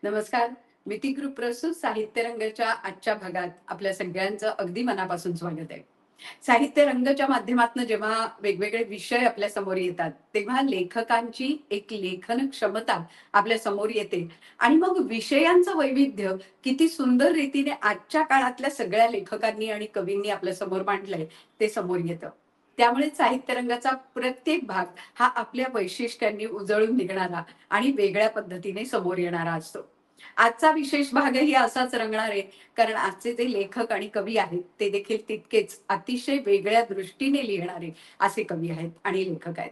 नमस्कार. मिती ग्रुप प्रस्तुत साहित्य रंगाच्या आजच्या भागात आपल्या सगळ्यांचं अगदी मनापासून स्वागत आहे. साहित्य रंगाच्या माध्यमातून जेव्हा वेगवेगळे विषय आपल्या समोर येतात, तेव्हा लेखकांची एक लेखन क्षमता आपल्या समोर येते आणि मग विषयांचं वैविध्य किती सुंदर रीतीने आजच्या काळातल्या सगळ्या लेखकांनी आणि कवींनी आपल्या समोर मांडलंय ते समोर येतं. त्यामुळे साहित्य रंगाचा प्रत्येक भाग हा आपल्या वैशिष्ट्यांनी उजळून निघणारा आणि वेगळ्या पद्धतीने समोर येणारा असतो. आजचा विशेष भागही असाच रंगणार आहे, कारण आजचे जे लेखक आणि कवी आहेत ते देखील तितकेच अतिशय वेगळ्या दृष्टीने लिहिणारे असे कवी आहेत आणि लेखक आहेत.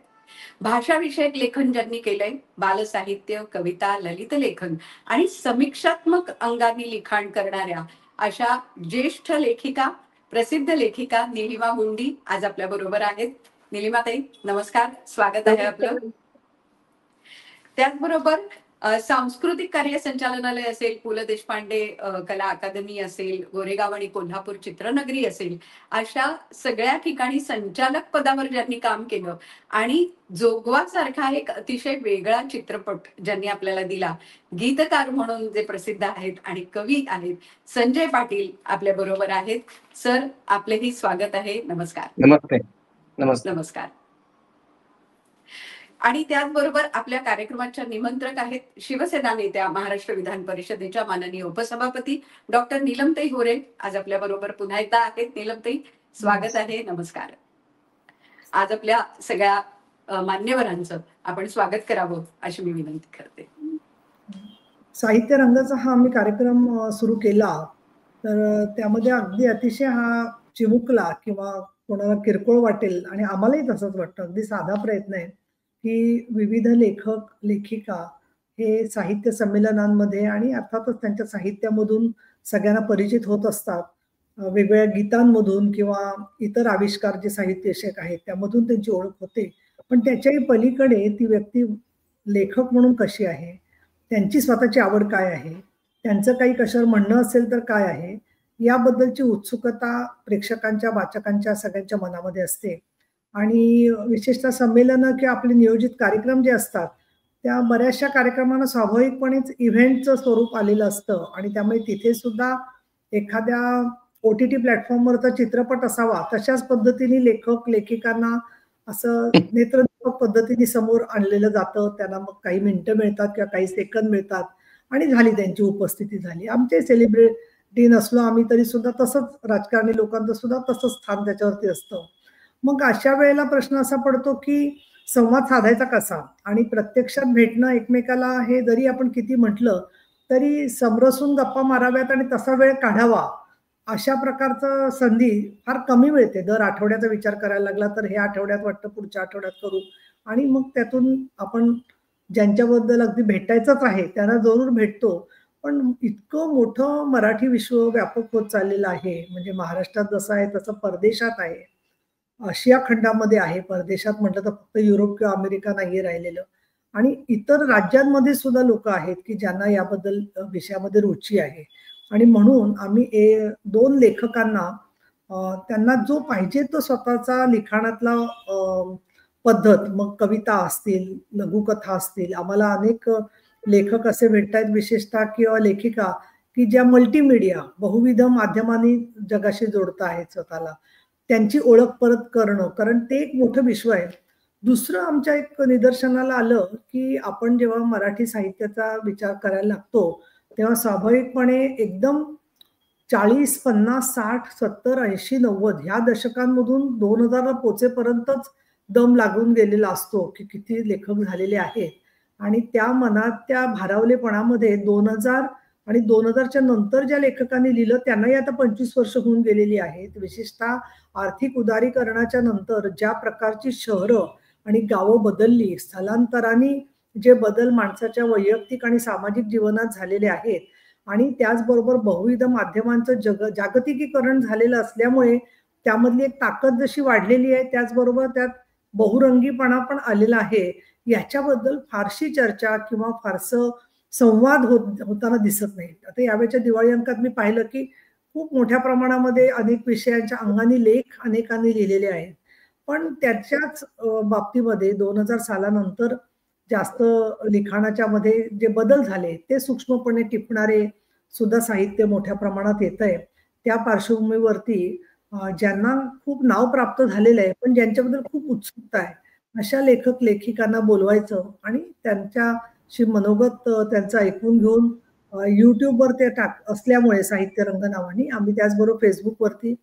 भाषाविषयक लेखन ज्यांनी केलंय, बालसाहित्य, कविता, ललित लेखन आणि समीक्षात्मक अंगाने लिखाण करणाऱ्या अशा ज्येष्ठ लेखिका, प्रसिद्ध लेखिका निलिमा मुंडी आज आपल्या बरोबर आहेत. निलिमाताई, नमस्कार, स्वागत आहे आपलं. त्याचबरोबर सांस्कृतिक कार्य संचालनालय असेल, पु ल देशपांडे कला अकादमी असेल, गोरेगाव आणि कोल्हापूर चित्रनगरी असेल, अशा सगळ्या ठिकाणी संचालक पदावर ज्यांनी काम केलं आणि जोगवा सारखा एक अतिशय वेगळा चित्रपट ज्यांनी आपल्याला दिला, गीतकार म्हणून जे प्रसिद्ध आहेत आणि कवी आहेत, संजय पाटील आपल्या बरोबर आहेत. सर, आपलेही स्वागत आहे. नमस्कार. नमस्ते. नमस्ते. नमस्कार. आणि त्याचबरोबर आपल्या कार्यक्रमाच्या निमंत्रक आहेत शिवसेना नेत्या, महाराष्ट्र विधान परिषदेच्या माननीय उपसभापती डॉक्टर नीलमताई गोरे आज आपल्या बरोबर पुन्हा एकदा आहेत. नीलमताई, स्वागत आहे. नमस्कार. आज आपल्या सगळ्या मान्यवरांचं आपण स्वागत करावं अशी मी विनंती करते. साहित्य रंगाचा हा आम्ही कार्यक्रम सुरू केला, तर त्यामध्ये अगदी अतिशय हा चिमुकला किंवा कोणाला किरकोळ वाटेल, आणि आम्हालाही तसंच वाटतं. अगदी साधा प्रयत्न आहे की विविध लेखक लेखिका हे साहित्य संमेलनांमध्ये आणि अर्थातच त्यांच्या साहित्यामधून सगळ्यांना परिचित होत असतात. वेगवेगळ्या गीतांमधून किंवा इतर आविष्कार जे साहित्यशेक आहेत त्यामधून त्यांची ओळख होते. पण त्याच्याही पलीकडे ती व्यक्ती लेखक म्हणून कशी आहे, त्यांची स्वतःची आवड काय आहे, त्यांचं काही कशावर म्हणणं असेल तर काय आहे, याबद्दलची उत्सुकता प्रेक्षकांच्या, वाचकांच्या सगळ्यांच्या मनामध्ये असते. आणि विशेषतः संमेलनं किंवा आपले नियोजित कार्यक्रम जे असतात त्या बऱ्याचशा कार्यक्रमांना स्वाभाविकपणेच इव्हेंटचं स्वरूप आलेलं असतं, आणि त्यामुळे तिथे सुद्धा एखाद्या OTT प्लॅटफॉर्मवरचा चित्रपट असावा तशाच पद्धतीने लेखक लेखिकांना असं नेत्रदीपक पद्धतीने समोर आणलेलं जातं. त्यांना मग काही मिनिटं मिळतात किंवा काही सेकंद मिळतात आणि झाली त्यांची उपस्थिती झाली. आमचे सेलिब्रिटी नसलो आम्ही तरी सुद्धा तसंच, राजकारणी लोकांचं सुद्धा तसंच स्थान त्याच्यावरती असतं. मग अशा वेळेला प्रश्न असा पडतो की संवाद साधायचा कसा, आणि प्रत्यक्षात भेटणं एकमेकाला हे जरी आपण किती म्हटलं तरी समरसून गप्पा माराव्यात आणि तसा वेळ काढावा, अशा प्रकारचं संधी फार कमी मिळते. दर आठवड्याचा विचार करायला लागला तर हे आठवड्यात वाटतं पुढच्या आठवड्यात करू, आणि मग त्यातून आपण ज्यांच्याबद्दल अगदी भेटायचंच आहे त्यांना जरूर भेटतो. पण इतकं मोठं मराठी विश्व व्यापक होत चाललेलं आहे, म्हणजे महाराष्ट्रात जसं आहे तसं परदेशात आहे, आशिया खंडामध्ये आहे. परदेशात म्हटलं तर फक्त युरोप किंवा अमेरिका नाही राहिलेलं, आणि इतर राज्यांमध्ये सुद्धा लोक आहेत की ज्यांना याबद्दल विषयामध्ये रुची आहे. आणि म्हणून आम्ही 2 लेखकांना त्यांना जो पाहिजे तो स्वतःचा लिखाणातला पद्धत, मग कविता असतील, लघुकथा असतील, आम्हाला अनेक लेखक असे भेटतात विशेषतः किंवा लेखिका की ज्या मल्टीमीडिया बहुविध माध्यमांनी जगाशी जोडत आहेत स्वतःला, त्यांची ओळख परत करणं, कारण ते एक मोठं विश्व आहे. दुसरं आमच्या एक निदर्शनाला आलं की आपण जेव्हा मराठी साहित्याचा विचार करायला लागतो तेव्हा स्वाभाविकपणे एकदम 40, 50, 60, 70, 80, 90 ह्या दशकांमधून 2000 ला पोचेपर्यंतच दम लागून गेलेला असतो की किती लेखक झालेले आहेत, आणि त्या मनात त्या भारावलेपणामध्ये 2000 आणि 2000च्या नंतर ज्या लेखकांनी लिहिलं त्यांनाही आता 25 वर्ष होऊन गेलेली आहेत. विशेषतः आर्थिक उदारीकरणाच्या नंतर ज्या प्रकारची शहरं आणि गावं बदलली, स्थलांतराने जे बदल माणसाच्या वैयक्तिक आणि सामाजिक जीवनात झालेले आहेत, आणि त्याचबरोबर बहुविध माध्यमांचं जागतिकीकरण झालेलं असल्यामुळे त्यामधली एक ताकद जशी वाढलेली आहे त्याचबरोबर त्यात बहुरंगीपणा पण आलेला आहे, याच्याबद्दल फारशी चर्चा किंवा फारसं संवाद होताना दिसत नाही. आता यावेळच्या दिवाळी अंकात मी पाहिलं की खूप मोठ्या प्रमाणामध्ये अनेक विषयांच्या अंगाने लेख अनेकांनी लिहिलेले आहेत. पण त्याच्याच बाबतीमध्ये 2000 सालानंतर जास्त लिखाणाच्या मध्ये जे बदल झाले ते सूक्ष्मपणे टिपणारे सुद्धा साहित्य मोठ्या प्रमाणात येतंय. त्या पार्श्वभूमीवरती ज्यांना खूप नाव प्राप्त झालेलं आहे, पण ज्यांच्याबद्दल खूप उत्सुकता आहे, अशा लेखक-लेखिकांना बोलवायचं आणि त्यांच्याशी मनोगत त्यांचं ऐकून घेऊन YouTubeवर ते असल्यामुळे साहित्य रंग नावाने आम्ही त्याचबरोबर Facebookवरती,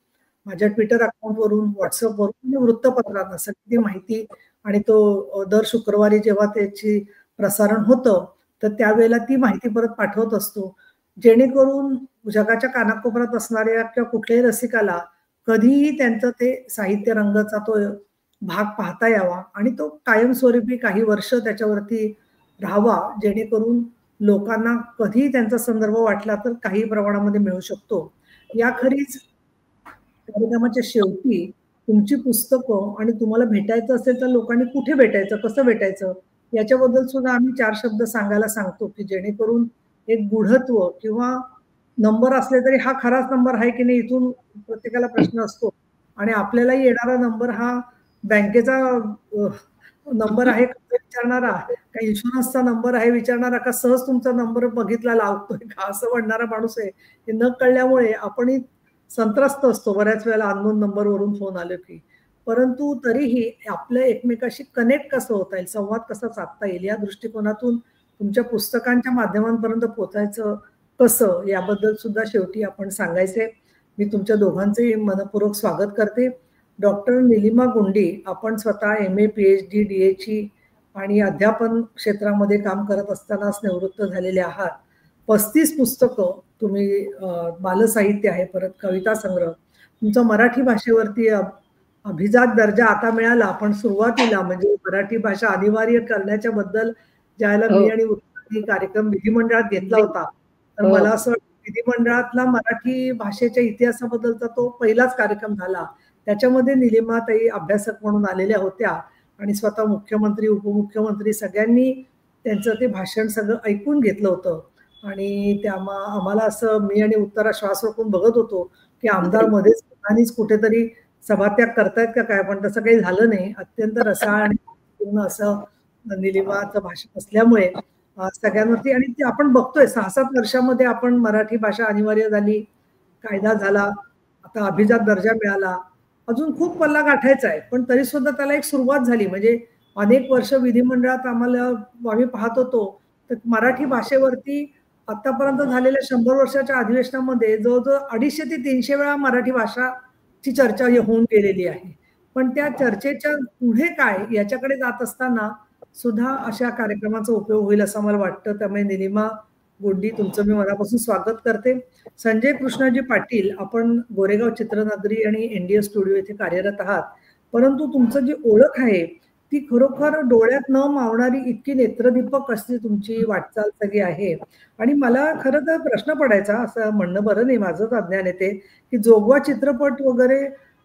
माझ्या Twitter अकाउंटवरून, WhatsAppवरून आणि वृत्तपत्रात सगळी ती माहिती आणि तो दर शुक्रवारी जेव्हा त्याची प्रसारण होतं, तर त्यावेळेला ती माहिती परत पाठवत असतो. जेणेकरून जगाच्या कानाकोपऱ्यात असणाऱ्या किंवा कुठल्याही रसिकाला कधीही त्यांचं ते साहित्य रंगाचा तो भाग पाहता यावा आणि तो कायमस्वरूपी काही वर्ष त्याच्यावरती राहावा, जेणेकरून लोकांना कधीही त्यांचा संदर्भ वाटला तर काही प्रमाणामध्ये मिळू शकतो. याखेरीज कार्यक्रमाच्या शेवटी तुमची पुस्तकं आणि तुम्हाला भेटायचं असेल तर लोकांनी कुठे भेटायचं, कसं भेटायचं याच्याबद्दल सुद्धा आम्ही 4 शब्द सांगायला सांगतो, की जेणेकरून एक गूढत्व किंवा नंबर असले तरी हा खराच नंबर आहे की नाही इथून प्रत्येकाला प्रश्न असतो आणि आपल्यालाही येणारा नंबर हा बँकेचा नंबर आहे का विचारणारा, का इन्शुरन्सचा नंबर आहे विचारणारा, का सहज तुमचा नंबर बघितला लावतोय का असं म्हणणारा माणूस आहे. हे न कळल्यामुळे आपणही संत्रस्त असतो बऱ्याच वेळेला अननोन नंबरवरून फोन आले की. परंतु तरीही आपलं एकमेकाशी कनेक्ट कसं होता येईल, संवाद कसा साधता येईल या दृष्टिकोनातून तुमच्या पुस्तकांच्या माध्यमांपर्यंत पोहोचायचं कसं याबद्दल सुद्धा शेवटी आपण सांगायचे. मी तुमच्या दोघांचेही मनपूर्वक स्वागत करते. डॉक्टर निलिमा गुंडी, आपण स्वतः MA, PhD, DHE आणि अध्यापन क्षेत्रामध्ये काम करत असतानाच निवृत्त झालेले आहात. 35 पुस्तकं तुम्ही बालसाहित्य आहे, परत कविता संग्रह, तुमचा मराठी भाषेवरती अभिजात दर्जा आता मिळाला. पण सुरुवातीला म्हणजे मराठी भाषा अनिवार्य करण्याच्या बद्दल ज्याला मी आणि उत्तरांनी कार्यक्रम विधिमंडळात घेतला होता, तर मला असं वाटतं विधिमंडळातला मराठी भाषेच्या इतिहासाबद्दलचा तो पहिलाच कार्यक्रम झाला. त्याच्यामध्ये निलिमाताई अभ्यासक म्हणून आलेल्या होत्या आणि स्वतः मुख्यमंत्री, उपमुख्यमंत्री सगळ्यांनी त्यांचं ते भाषण सगळं ऐकून घेतलं होतं आणि आम्हाला असं मी आणि उत्तरा श्वास रोखून बघत होतो की आमदार मध्येच पोटानेच कुठेतरी सभात्याग करतायत का काय, पण तसं काही झालं नाही. अत्यंत रसाळ आणि पूर्ण असं निलिमाचं भाषण असल्यामुळे सगळ्यांवरती आणि ते आपण बघतोय 6-7 वर्षामध्ये आपण मराठी भाषा अनिवार्य झाली, कायदा झाला, आता अभिजात दर्जा मिळाला. अजून खूप पल्ला गाठायचा आहे, पण तरी सुद्धा त्याला एक सुरुवात झाली. म्हणजे अनेक वर्ष विधिमंडळात आम्ही पाहत होतो तर मराठी भाषेवरती आतापर्यंत झालेल्या 100 वर्षाच्या अधिवेशनामध्ये जवळजवळ 250 ते 300 वेळा मराठी भाषाची चर्चा होऊन गेलेली आहे. पण त्या चर्चेच्या पुढे काय याच्याकडे जात असताना सुद्धा अशा कार्यक्रमाचा उपयोग होईल असं मला वाटतं. त्यामुळे निलिमा गुंडी, तुमचं मी मनापासून स्वागत करते. संजय कृष्णाजी पाटील, आपण गोरेगाव चित्रनगरी आणि NDA स्टुडिओ येथे कार्यरत आहात, परंतु तुमचं जी ओळख आहे ती खरोखर डोळ्यात न मावणारी इतकी नेत्रदीपक अशी तुमची वाटचाल सगळी आहे. आणि मला खरं तर प्रश्न पडायचा, असं म्हणणं बरं नाही, माझंच अज्ञान येते, की जोगवा चित्रपट वगैरे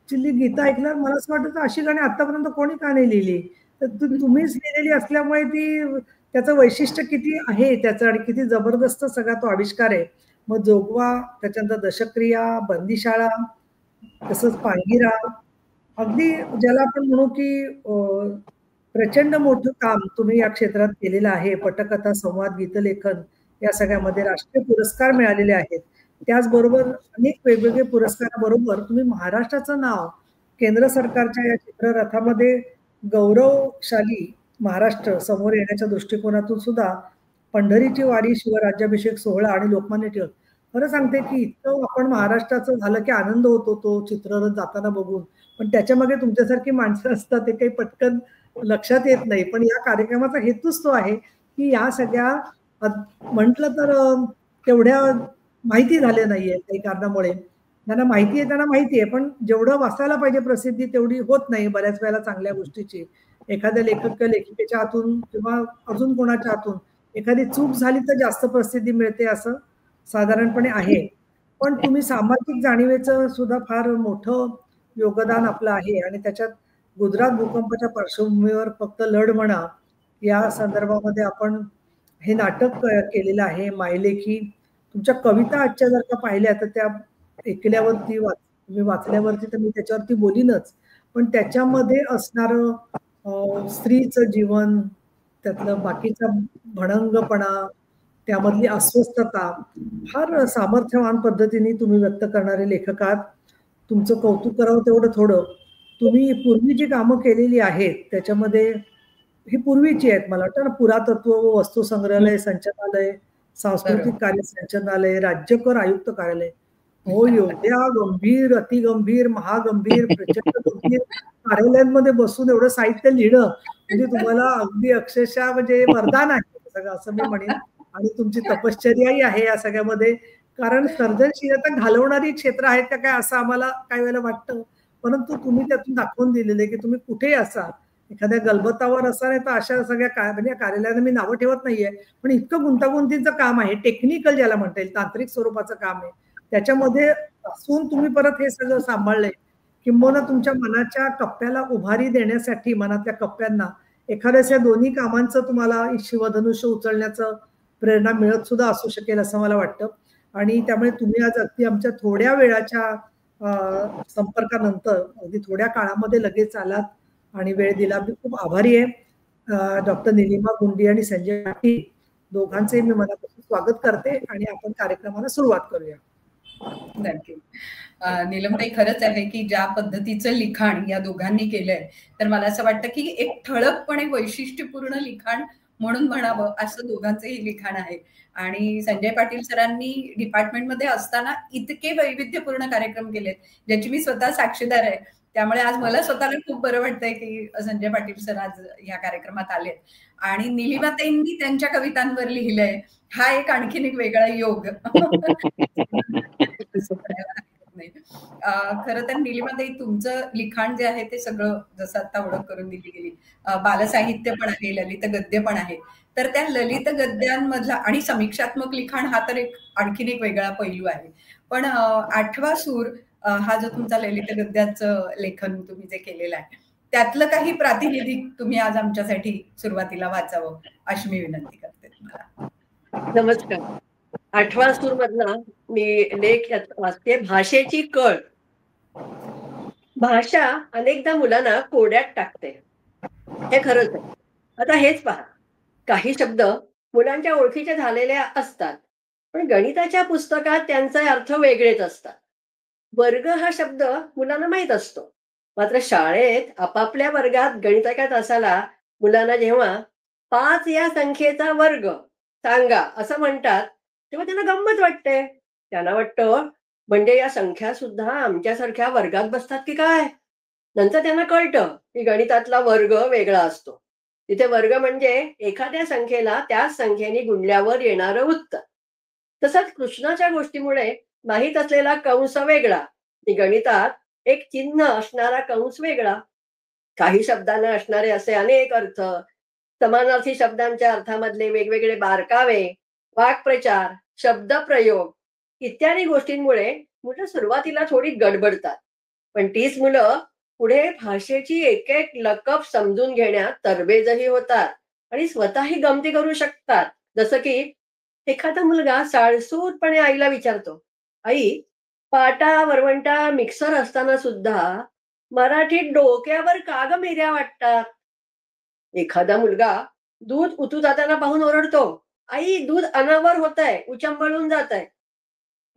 ची गीतं ऐकल्यावर मला असं वाटतं अशी गाणी आतापर्यंत कोणी का नाही लिहिली, तर तुम्हीच लिहिलेली असल्यामुळे ती त्याचं वैशिष्ट्य किती आहे त्याचं आणि किती जबरदस्त सगळा तो आविष्कार आहे. मग जोगवा, त्याच्यानंतर दशक्रिया, बंदीशाळा, तसंच पांगिरा, अगदी ज्याला आपण म्हणू की प्रचंड मोठं काम तुम्ही या क्षेत्रात केलेलं आहे. पटकथा, संवाद, गीतलेखन या सगळ्यामध्ये राष्ट्रीय पुरस्कार मिळालेले आहेत. त्याचबरोबर अनेक वेगवेगळे पुरस्काराबरोबर तुम्ही महाराष्ट्राचं नाव केंद्र सरकारच्या या चित्ररथामध्ये गौरवशाली महाराष्ट्र समोर येण्याच्या दृष्टिकोनातून सुद्धा पंढरीची वारी, शिवराज्याभिषेक सोहळा आणि लोकमान्य टिळक, खरं सांगते की इतकं आपण महाराष्ट्राचं झालं की आनंद होतो तो चित्ररथ जाताना बघून. पण त्याच्यामागे तुमच्यासारखी माणसं असतात, ते काही पटकन लक्षात येत नाही. पण या कार्यक्रमाचा हेतूच तो आहे की या सगळ्या म्हटलं तर तेवढ्या माहिती झाल्या नाहीये काही कारणामुळे. त्यांना माहिती आहे, त्यांना माहिती आहे, पण जेवढं वाचायला पाहिजे प्रसिद्धी तेवढी होत नाही बऱ्याच वेळेला चांगल्या गोष्टीची. एखाद्या लेखक किंवा लेखिकेच्या हातून किंवा अजून कोणाच्या हातून एखादी चूक झाली तर जास्त प्रसिद्धी मिळते असं साधारणपणे आहे. पण तुम्ही सामाजिक जाणीवेचं सुद्धा फार मोठं योगदान आपलं आहे आणि त्याच्यात गुजरात भूकंपाच्या पार्श्वभूमीवर फक्त लढ म्हणा या संदर्भामध्ये आपण हे नाटक केलेलं आहे. मायलेखी, तुमच्या कविता आजच्या जर का पाहिल्या तर त्या ऐकल्यावरती तुम्ही वाचल्यावरती तर मी त्याच्यावरती बोलीनच, पण त्याच्यामध्ये असणारं स्त्रीचं जीवन, त्यातलं बाकीचा भणंगपणा, त्यामधली अस्वस्थता फार सामर्थ्यवान पद्धतीने तुम्ही व्यक्त करणारे लेखक आहात. तुमचं कौतुक करावं तेवढं थोडं. तुम्ही पूर्वी जी कामं केलेली आहेत त्याच्यामध्ये ही पूर्वीची आहेत मला वाटतं ना, पुरातत्व व वस्तू संग्रहालय संचालनालय, सांस्कृतिक कार्य संचालनालय, राज्यकर आयुक्त कार्यालय. हो, एवढ्या गंभीर, अतिगंभीर, महागंभीर, प्रचंड गंभीर कार्यालयांमध्ये बसून एवढं साहित्य लिहिणं म्हणजे तुम्हाला अगदी अक्षरशः म्हणजे वरदान आहे सगळं असं मी म्हणेन. आणि तुमची तपश्चर्याही आहे या सगळ्यामध्ये. कारण सर्जनशीलता घालवणारी क्षेत्र आहेत का काय असं आम्हाला काही वेळेला वाटतं. परंतु तुम्ही त्यातून दाखवून दिलेलं आहे की तुम्ही कुठेही असा, एखाद्या गलबतावर असा नाही तर अशा सगळ्या म्हणजे कार्यालयाला मी नावं ठेवत नाहीये. पण इतकं गुंतागुंतीचं काम आहे, टेक्निकल ज्याला म्हणता येईल, तांत्रिक स्वरूपाचं काम आहे. त्याच्यामध्ये असून तुम्ही परत हे सगळं सांभाळलंय. किंबहुना तुमच्या मनाच्या कप्प्याला उभारी देण्यासाठी मनातल्या कप्प्यांना एखाद्याच्या दोन्ही कामांचं तुम्हाला शिवधनुष्य उचलण्याचं प्रेरणा मिळत सुद्धा असू शकेल असं मला वाटतं. आणि त्यामुळे तुम्ही आज अगदी आमच्या थोड्या वेळाच्या संपर्कानंतर अगदी थोड्या काळामध्ये लगेच आलात आणि वेळ दिला. मी खूप आभारी आहे. डॉक्टर निलिमा गुंडी आणि संजय पाटील दोघांचे मी मनापासून स्वागत करते आणि आपण कार्यक्रमाला सुरुवात करूया. नक्की. नीलमताई, खरंच आहे की ज्या पद्धतीचं लिखाण या दोघांनी केलंय तर मला असं वाटतं की एक ठळकपणे वैशिष्ट्यपूर्ण लिखाण म्हणून म्हणावं असं दोघांचंही लिखाण आहे. आणि संजय पाटील सरांनी डिपार्टमेंटमध्ये असताना इतके वैविध्यपूर्ण कार्यक्रम केलेत ज्याची मी स्वतः साक्षीदार आहे. त्यामुळे आज मला स्वतःला खूप बरं वाटतंय की संजय पाटील सर आज या कार्यक्रमात आलेत. आणि निलिमाताईंनी त्यांच्या कवितांवर लिहिलंय, हा एक आणखीन एक वेगळा योग. खरं तर निलिमाताई, तुमचं लिखाण जे आहे ते सगळं जसं आता ओळख करून दिली गेली, बालसाहित्य पण आहे, ललित गद्य पण आहे. तर त्या ललित गद्यांमधला आणि समीक्षात्मक लिखाण हा तर एक आणखीन एक वेगळा पैलू आहे. पण आठवा सूर हा जो तुमचा ललित गद्याचं लेखन तुम्ही जे केलेलं आहे त्यातलं काही प्रातिनिधिक तुम्ही आज आमच्यासाठी सुरुवातीला वाचावं अशी मी विनंती करते तुम्हाला. नमस्कार. आठवा सूर मधला मी लेख वाचते, भाषेची कळ. भाषा अनेकदा मुलांना कोड्यात टाकते, हे खरंच आहे. आता हेच पहा, काही शब्द मुलांच्या ओळखीचे झालेले असतात, पण गणिताच्या पुस्तकात त्यांचे अर्थ वेगळेच असतात. वर्ग हा शब्द मुलांना माहित असतो, मात्र शाळेत आपापल्या वर्गात गणिताच्या तासाला मुलांना जेव्हा 5 या संख्येचा वर्ग सांगा असं म्हणतात तेव्हा त्यांना गंमत वाटते. त्यांना वाटतं म्हणजे या संख्या सुद्धा आमच्यासारख्या वर्गात बसतात की काय. नंतर त्यांना कळतं की गणितातला वर्ग वेगळा असतो. तिथे वर्ग म्हणजे एखाद्या संख्येला त्याच संख्येने गुणल्यावर येणारं उत्तर. तसंच कृष्णाच्या गोष्टीमुळे माहीत असलेला कंस वेगळा आणि गणितात एक चिन्ह असणारा कंस वेगळा. काही शब्दांना असणारे असे अनेक अर्थ, समानार्थी शब्दांच्या अर्थामधले वेगवेगळे बारकावे, वाक्प्रचार, शब्दप्रयोग इत्यादी गोष्टींमुळे मुलं सुरुवातीला थोडी गडबडतात. पण तीच मुलं पुढे भाषेची एक एक लकब समजून घेण्यात तरबेजही होतात आणि स्वतःही गमती करू शकतात. जसं की एखादा मुलगा साळसूदपणे आईला विचारतो, आई, पाटा वरवंटा मिक्सर असताना सुद्धा मराठीत डोक्यावर का ग मिऱ्या वाटतात. एखादा मुलगा दूध उतू जाताना पाहून ओरडतो, आई दूध अनावर होत आहे, उचंबळून जात आहे.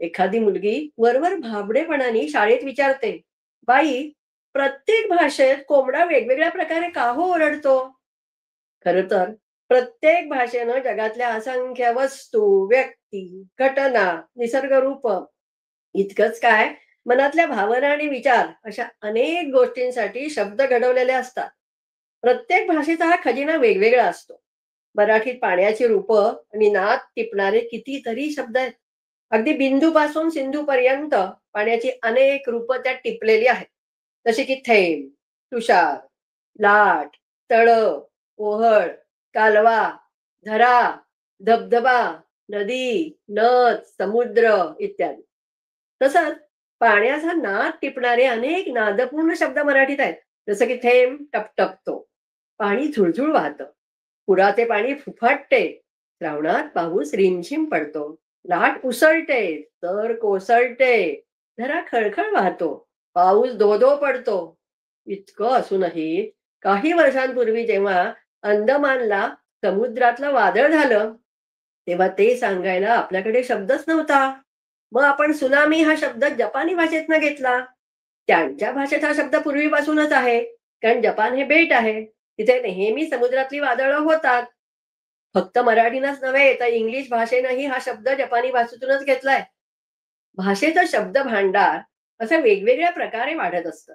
एखादी मुलगी वरवर भाबडेपणाने शाळेत विचारते, बाई, प्रत्येक भाषेत कोंबडा वेगवेगळ्या प्रकारे का हो ओरडतो. खरं तर प्रत्येक भाषेनं जगातल्या असंख्य वस्तू, व्यक्ती, घटना, निसर्गरूप इतकंच काय मनातल्या भावना आणि विचार अशा अनेक गोष्टींसाठी शब्द घडवलेले असतात. प्रत्येक भाषेचा हा खजिना वेगवेगळा असतो. मराठीत पाण्याची रूपं आणि नाद टिपणारे कितीतरी शब्द आहेत. अगदी बिंदूपासून सिंधूपर्यंत पाण्याची अनेक रूपं त्यात टिपलेली आहेत. जसे की थेंब, तुषार, लाट, तळ, ओहळ, कालवा, झरा, धबधबा, नदी, नद, समुद्र इत्यादी. तसंच पाण्याचा नाद टिपणारे अनेक नादपूर्ण शब्द मराठीत आहेत. जसं की थेंब टपटपतो, पाणी झुळझुळ वाहतं, पुराचे पाणी फुफाटते, श्रावणात पाऊस रिमझिम पडतो, लाट उसळते तर कोसळते, झरा खळखळ वाहतो, पाऊस धो धो पडतो. इतकं असूनही काही वर्षांपूर्वी जेव्हा अंदमानला समुद्रातलं वादळ झालं तेव्हा ते सांगायला आपल्याकडे शब्दच नव्हता. मग आपण सुनामी हा शब्द जपानी भाषेतनं घेतला. त्यांच्या भाषेत हा शब्द पूर्वीपासूनच आहे, कारण जपान हे बेट आहे, तिथे नेहमी समुद्रातली वादळं होतात. फक्त मराठीनंच नव्हे तर इंग्लिश भाषेनंही हा शब्द जपानी भाषेतूनच घेतलाय. भाषेचं शब्द भांडार असं वेगवेगळ्या प्रकारे वाढत असतं.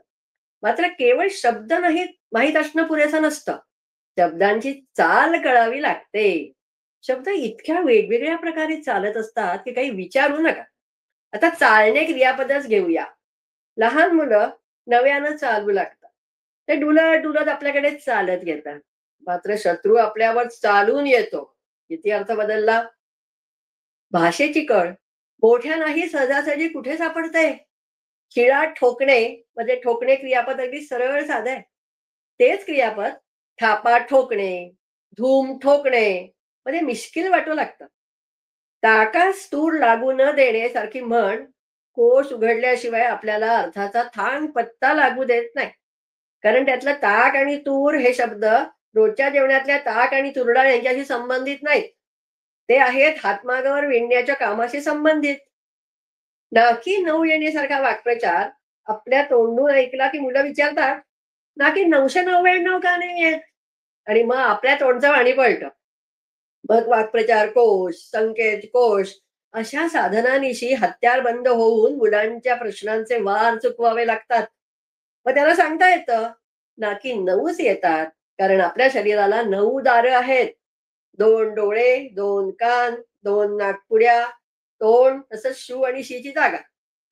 मात्र केवळ शब्द नाही माहीत असणं पुरेसं नसतं, शब्दांची चाल कळावी लागते. शब्द इतक्या वेगवेगळ्या प्रकारे चालत असतात की काही विचारू नका. आता चालणे क्रियापदच घेऊया. लहान मुलं नव्यानं चालू लागतात, ते डुलत डुलत आपल्याकडे चालत येतात. मात्र शत्रू आपल्यावर चालून येतो, किती अर्थ बदलला. भाषेची कळ मोठ्या नाही सहजासहजी कुठे सापडते. शिळा ठोकणे म्हणजे ठोकणे क्रियापद अगदी सरळ साधं आहे. तेच क्रियापद थापा ठोकणे, धूम ठोकणे म्हणजे मिश्किल वाटू लागतं. ताकास तूर लागू न देणे सारखी म्हण कोश उघडल्याशिवाय आपल्याला अर्थाचा थांग पत्ता लागू देत नाही. कारण त्यातलं ताक आणि तूर हे शब्द रोजच्या जेवणातल्या ताक आणि तुरडाळ यांच्याशी संबंधित नाहीत. ते आहेत हातमागावर विणण्याच्या कामाशी संबंधित. नाकी नऊ येण्यासारखा वाक्प्रचार आपल्या तोंडून ऐकला की मुलं विचारतात, नाकी 999 का नाही येत? आणि मग आपल्या तोंडचं वाणी पळतं. मग वाक्प्रचार कोश, संकेत कोश अशा साधनांनिशी हत्यार बंद होऊन मुलांच्या प्रश्नांचे वार चुकवावे लागतात. मग त्याला सांगता येतं, नाकी 9च येतात कारण आपल्या शरीराला 9 दारं आहेत. 2 डोळे, 2 कान, 2 नाकपुड्या, तोंड, तसंच शू आणि शीची जागा.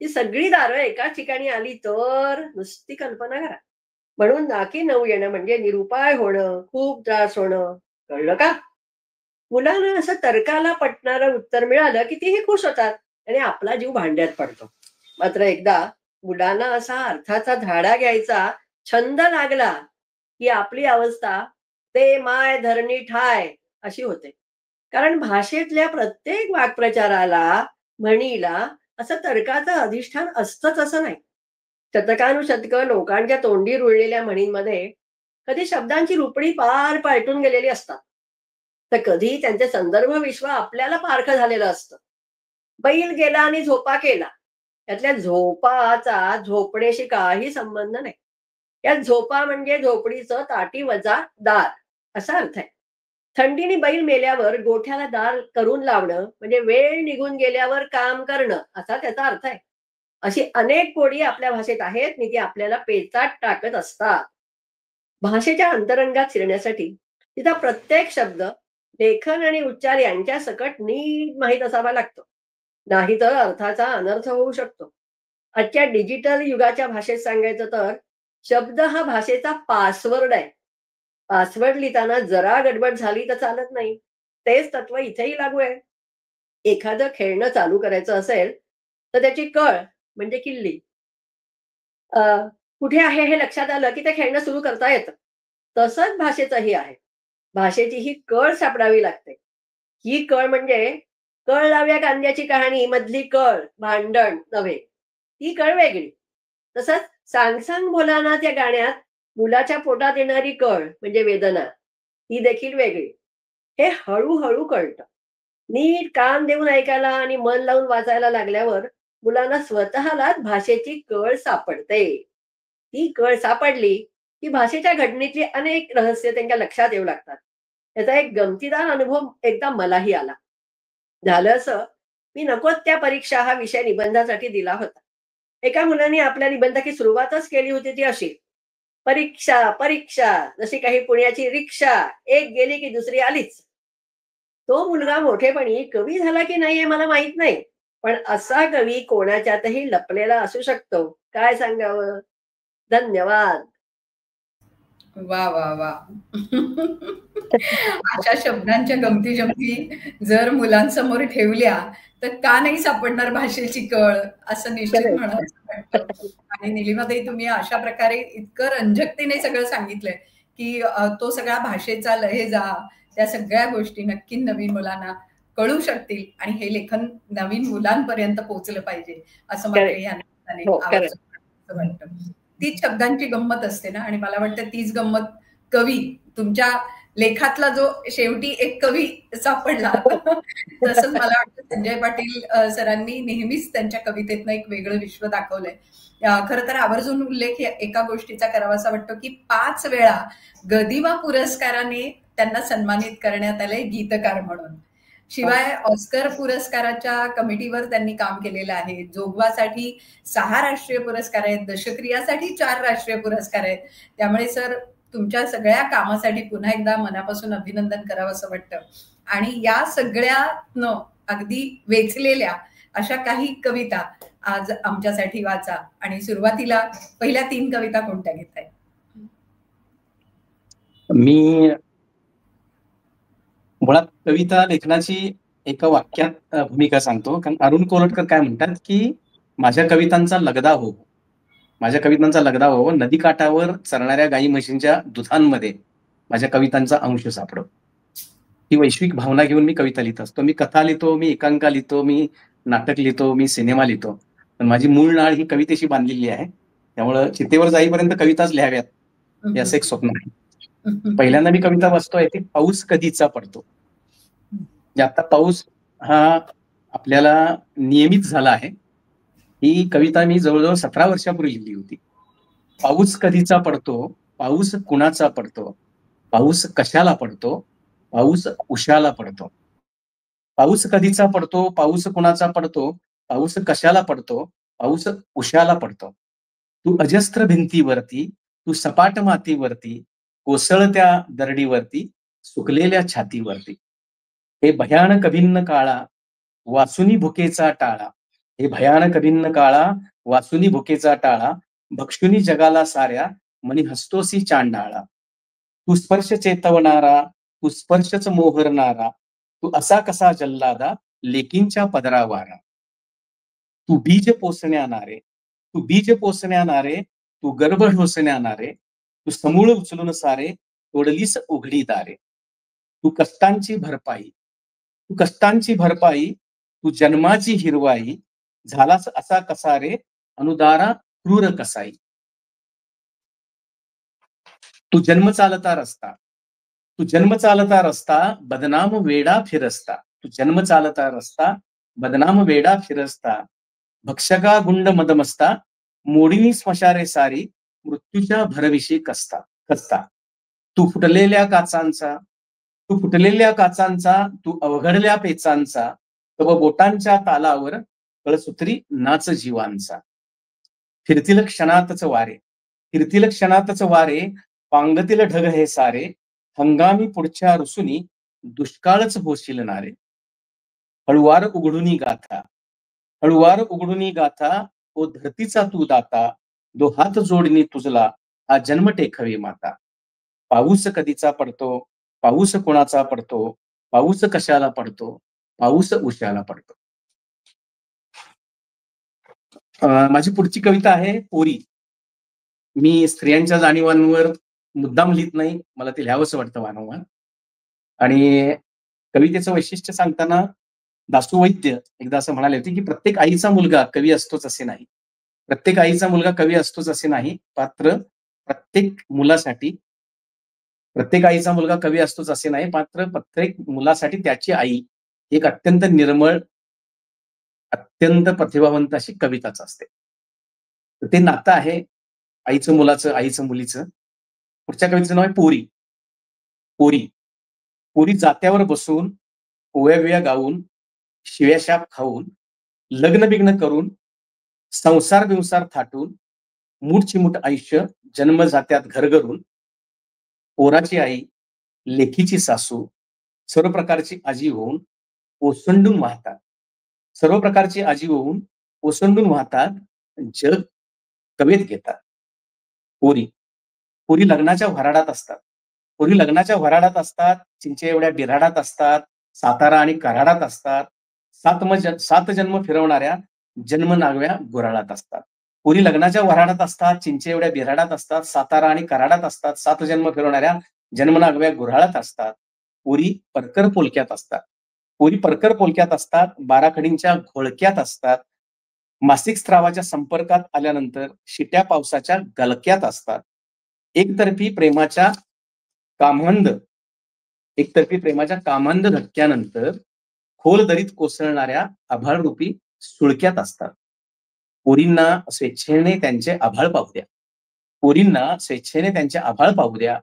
ही सगळी दारं एकाच ठिकाणी आली तर नुसती कल्पना करा. म्हणून नाकी 9 येणं म्हणजे निरुपाय होणं, खूप त्रास होणं. कळलं का? मुलांना असं तर्काला पटणारं उत्तर मिळालं की तेही खुश होतात आणि आपला जीव भांड्यात पडतो. मात्र एकदा मुलांना असा अर्थाचा धाडा घ्यायचा छंद लागला की आपली अवस्था ते माय धरणी ठाय अशी होते. कारण भाषेतल्या प्रत्येक वाक्प्रचाराला, म्हणीला असं तर्काचं अधिष्ठान असतंच असं नाही. शतकानुशतकं लोकांच्या तोंडी रुळलेल्या म्हणींमध्ये कधी शब्दांची रुपडी पार पालटून गेलेली असतात, तर कधी त्यांचे संदर्भ विश्व आपल्याला पारखं झालेलं असतं. बैल गेला आणि झोपा केला, त्यातल्या झोपाचा झोपण्याशी काही संबंध नाही. यात झोपा म्हणजे झोपडीचं ताटी वजा दार असा अर्थ आहे. थंडीने बैल मेल्यावर गोठ्याला दार करून लावणं म्हणजे वेळ निघून गेल्यावर काम करणं असा त्याचा अर्थ आहे. अशी अनेक कोडी आपल्या भाषेत आहेत आणि ती आपल्याला पेचात टाकत असतात. भाषेच्या अंतरंगात शिरण्यासाठी तिचा प्रत्येक शब्द, लेखन आणि उच्चार यांच्या सकट नीट माहीत असावा लागतो. नाहीतर अर्थाचा अनर्थ होऊ शकतो. आजच्या डिजिटल युगाच्या भाषेत सांगायचं तर शब्द हा भाषेचा पासवर्ड आहे. पासवर्ड लिहिताना जरा गडबड झाली तर चालत नाही. तेच तत्व इथेही लागू आहे. एखादं खेळणं चालू करायचं असेल तर त्याची कळ म्हणजे किल्ली कुठे आहे हे लक्षात आलं की ते खेळणं सुरू करता येतं. तसंच भाषेचंही आहे. भाषेची ही कळ सापडावी लागते. ही कळ म्हणजे कळ लाव्या कांद्याची कहाणी मधली कळ, भांडण नव्हे, ती कळ वेगळी. तसंच सांग सांग बोलाना त्या गाण्यात मुलाच्या पोटात येणारी कळ म्हणजे वेदना, ही देखील वेगळी. हे हळूहळू कळतं. नीट कान देऊन ऐकायला आणि मन लावून वाचायला लागल्यावर मुलांना स्वतःलाच भाषेची कळ सापडते. ती कळ सापडली की भाषेच्या घडणीतली अनेक रहस्य त्यांच्या लक्षात येऊ लागतात. याचा एक गमतीदार अनुभव एकदा मलाही आला. झालं असं, मी नकोत त्या परीक्षा हा विषय निबंधासाठी दिला होता. एका मुलाने आपल्या निबंधाची सुरुवातच केली होती ती अशी, परीक्षा परीक्षा जशी काही पुण्याची रिक्षा, एक गेली की दुसरी आलीच. तो मुलगा मोठेपणी कवी झाला की नाही हे मला माहित नाही, पण असा कवी कोणाच्यातही लपलेला असू शकतो. काय सांगावं. धन्यवाद. वा वा वा. अशा शब्दांच्या गमती जमती जर मुलांसमोर ठेवल्या तर का नाही सापडणार भाषेची कळ, असं निश्चित म्हणावं वाटतं. आणि निलिमाताई, तुम्ही अशा प्रकारे इतकं रंजकतेने सगळं सांगितलंय की तो सगळा भाषेचा लहेजा, त्या सगळ्या गोष्टी नक्की नवीन मुलांना कळू शकतील आणि हे लेखन नवीन मुलांपर्यंत पोहोचलं पाहिजे असं मला या निमित्ताने आवर्जून वाटतं. तीच शब्दांची गंमत असते ना, आणि मला वाटतं तीच गंमत कवी तुमच्या लेखातला जो शेवटी एक कवी सापडला तसंच मला वाटतं संजय पाटील सरांनी नेहमीच त्यांच्या कवितेतनं एक वेगळं विश्व दाखवलंय. खरं तर आवर्जून उल्लेख एका गोष्टीचा करावासा वाटतो की 5 वेळा गदिमा पुरस्काराने त्यांना सन्मानित करण्यात आलंय गीतकार म्हणून. शिवाय ऑस्कर पुरस्काराच्या कमिटीवर त्यांनी काम केलेलं आहे. जोगवासाठी 6 राष्ट्रीय पुरस्कार आहेत, दशक्रियासाठी 4 राष्ट्रीय पुरस्कार आहेत. त्यामुळे सर तुमच्या सगळ्या कामासाठी पुन्हा एकदा मनापासून अभिनंदन करावं असं वाटतं. आणि या सगळ्यातनं अगदी वेचलेल्या अशा काही कविता आज आमच्यासाठी वाचा. आणि सुरुवातीला पहिल्या 3 कविता कोणत्या घेताय? मी मुळात कविता लेखनाची एका वाक्यात भूमिका सांगतो. कारण अरुण कोलटकर काय म्हणतात की माझ्या कवितांचा लगदा हो, माझ्या कवितांचा लगदा हो, नदीकाठावर चरणाऱ्या गाई म्हशींच्या दुधांमध्ये माझ्या कवितांचा अंश सापडो. ही वैश्विक भावना घेऊन मी कविता लिहित असतो. मी कथा लिहितो, मी एकांका लिहितो, मी नाटक लिहितो, मी सिनेमा लिहितो. पण माझी मूळ नाळ ही कवितेशी बांधलेली आहे. त्यामुळं चितेवर जाईपर्यंत कविताच लिहाव्यात हे असं एक स्वप्न आहे. पहिल्यांदा मी कविता वाचतोय ती पाऊस कधीचा पडतो. आता पाऊस हा आपल्याला नियमित झाला आहे. ही कविता मी जवळजवळ 17 वर्षापूर्वी लिहिली होती. पाऊस कधीचा पडतो, पाऊस कुणाचा पडतो, पाऊस कशाला पडतो, पाऊस उशाला पडतो. पाऊस कधीचा पडतो, पाऊस कुणाचा पडतो, पाऊस कशाला पडतो, पाऊस उशाला पडतो. तू अजस्त्र भिंतीवरती, तू सपाट मातीवरती, कोसळत्या दरडीवरती, सुकलेल्या छातीवरती. हे भयानक भिन्न काळा वासुनी भुकेचा टाळा, हे भयानक भिन्न काळा वासुनी भुकेचा टाळा, भक्षुनी जगाला साऱ्या मनी हस्तोसी चांडाळा. तू स्पर्श चेतवणारा, तू स्पर्शच मोहरणारा, तू असा कसा जल्लादा लेकींच्या पदरावारा. तू बीज पोसण्यानारे, तू बीज पोसण्यानारे, तू गर्भ ढोसण्यानारे, तू समूळ उचलून सारे तोडलीस उघडी दारे. तू कष्टांची भरपाई, तू कष्टांची भरपाई, तू जन्माची हिरवाई, झालास असा कसा रे अनुदारा क्रूर कसाई. तू जन्म चालता रस्ता, तू जन्म चालता रस्ता, बदनाम वेडा फिरस्ता. तू जन्म चालता रस्ता, बदनाम वेडा फिरस्ता, भक्षका गुंड मदमस्ता, मोडीनी स्मशारे सारी, मृत्यूच्या भरविशी कसता कसता. तू फुटलेल्या काचांचा, तू फुटलेल्या काचांचा, तू अवघडल्या पेचांचा, तव बोटांच्या तालावर कळसूत्री नाच जीवांचा. फिरतील क्षणातच वारे, फिरतील क्षणातच वारे, पांगतील ढग हे सारे, हंगामी पुढच्या रुसुनी दुष्काळच होशील नारे. हळुवार उघडुनी गाथा, हळुवार उघडुनी गाथा, ओ धरतीचा तू दाता, दो हात जोडणी तुझला हा जन्म टेकवे माता. पाऊस कधीचा पडतो, पाऊस कोणाचा पडतो, पाऊस कशाला पडतो, पाऊस उशाला पडतो. माझी पुढची कविता आहे पोरी. मी स्त्रियांच्या जाणीवांवर मुद्दाम लिहित नाही, मला ते लिहावंसं वाटतं वारंवार. आणि कवितेचं वैशिष्ट्य सांगताना दासू वैद्य एकदा असं म्हणाले होते की प्रत्येक आईचा मुलगा कवी असतोच असे नाही, प्रत्येक आईचा मुलगा कवी असतोच असे नाही, मात्र प्रत्येक मुलासाठी, प्रत्येक आईचा मुलगा कवी असतोच असे नाही, मात्र प्रत्येक मुलासाठी त्याची आई एक अत्यंत निर्मळ, अत्यंत प्रतिभावंत अशी कविताच असते. तर ते नातं आहे आईचं मुलाचं, आईचं मुलीचं. पुढच्या कवितेचं नाव आहे पोरी. पोरी. पोरी जात्यावर बसून, ओव्या बिव्या गाऊन, शिव्याशाप खाऊन, लग्न बिग्न करून, संसार बिंसार थाटून, मूठचिमूट आयुष्य जन्म जात्यात घरघरून. पोराची आई, लेखीची सासू, सर्व प्रकारची आजी होऊन ओसंडून वाहतात, सर्व प्रकारची आजी होऊन ओसंडून वाहतात, जग कवेत घेतात. पोरी. पोरी लग्नाच्या भराडात असतात, पोरी लग्नाच्या भराडात असतात, चिंचे एवढ्या बिराडात असतात, सातारा आणि कराडात असतात, 7 जन्म फिरवणाऱ्या जन्म नागव्या गुराळात असतात. पोरी लग्नाच्या वराडात असतात, चिंचे एवढ्या बिराडात असतात, सातारा आणि कराडात असतात, 7 जन्म फिरवणाऱ्या जन्मनागव्या गुऱ्हाळात असतात. पोरी परकर पोलक्यात असतात, पोरी परकर पोलक्यात असतात, 12 खडींच्या घोळक्यात असतात, मासिक स्त्रावाच्या संपर्कात आल्यानंतर शिट्या पावसाच्या गलक्यात असतात, एकतर्फी प्रेमाच्या कामंद एकतर्फी प्रेमाच्या कामांध धक्क्यानंतर खोल दरीत कोसळणाऱ्या आभाळरूपी सुळक्यात असतात. पोरींना स्वेच्छेने त्यांचे आभाळ पाहू द्या. पोरींना स्वेच्छेने त्यांचे आभाळ पाहू द्या.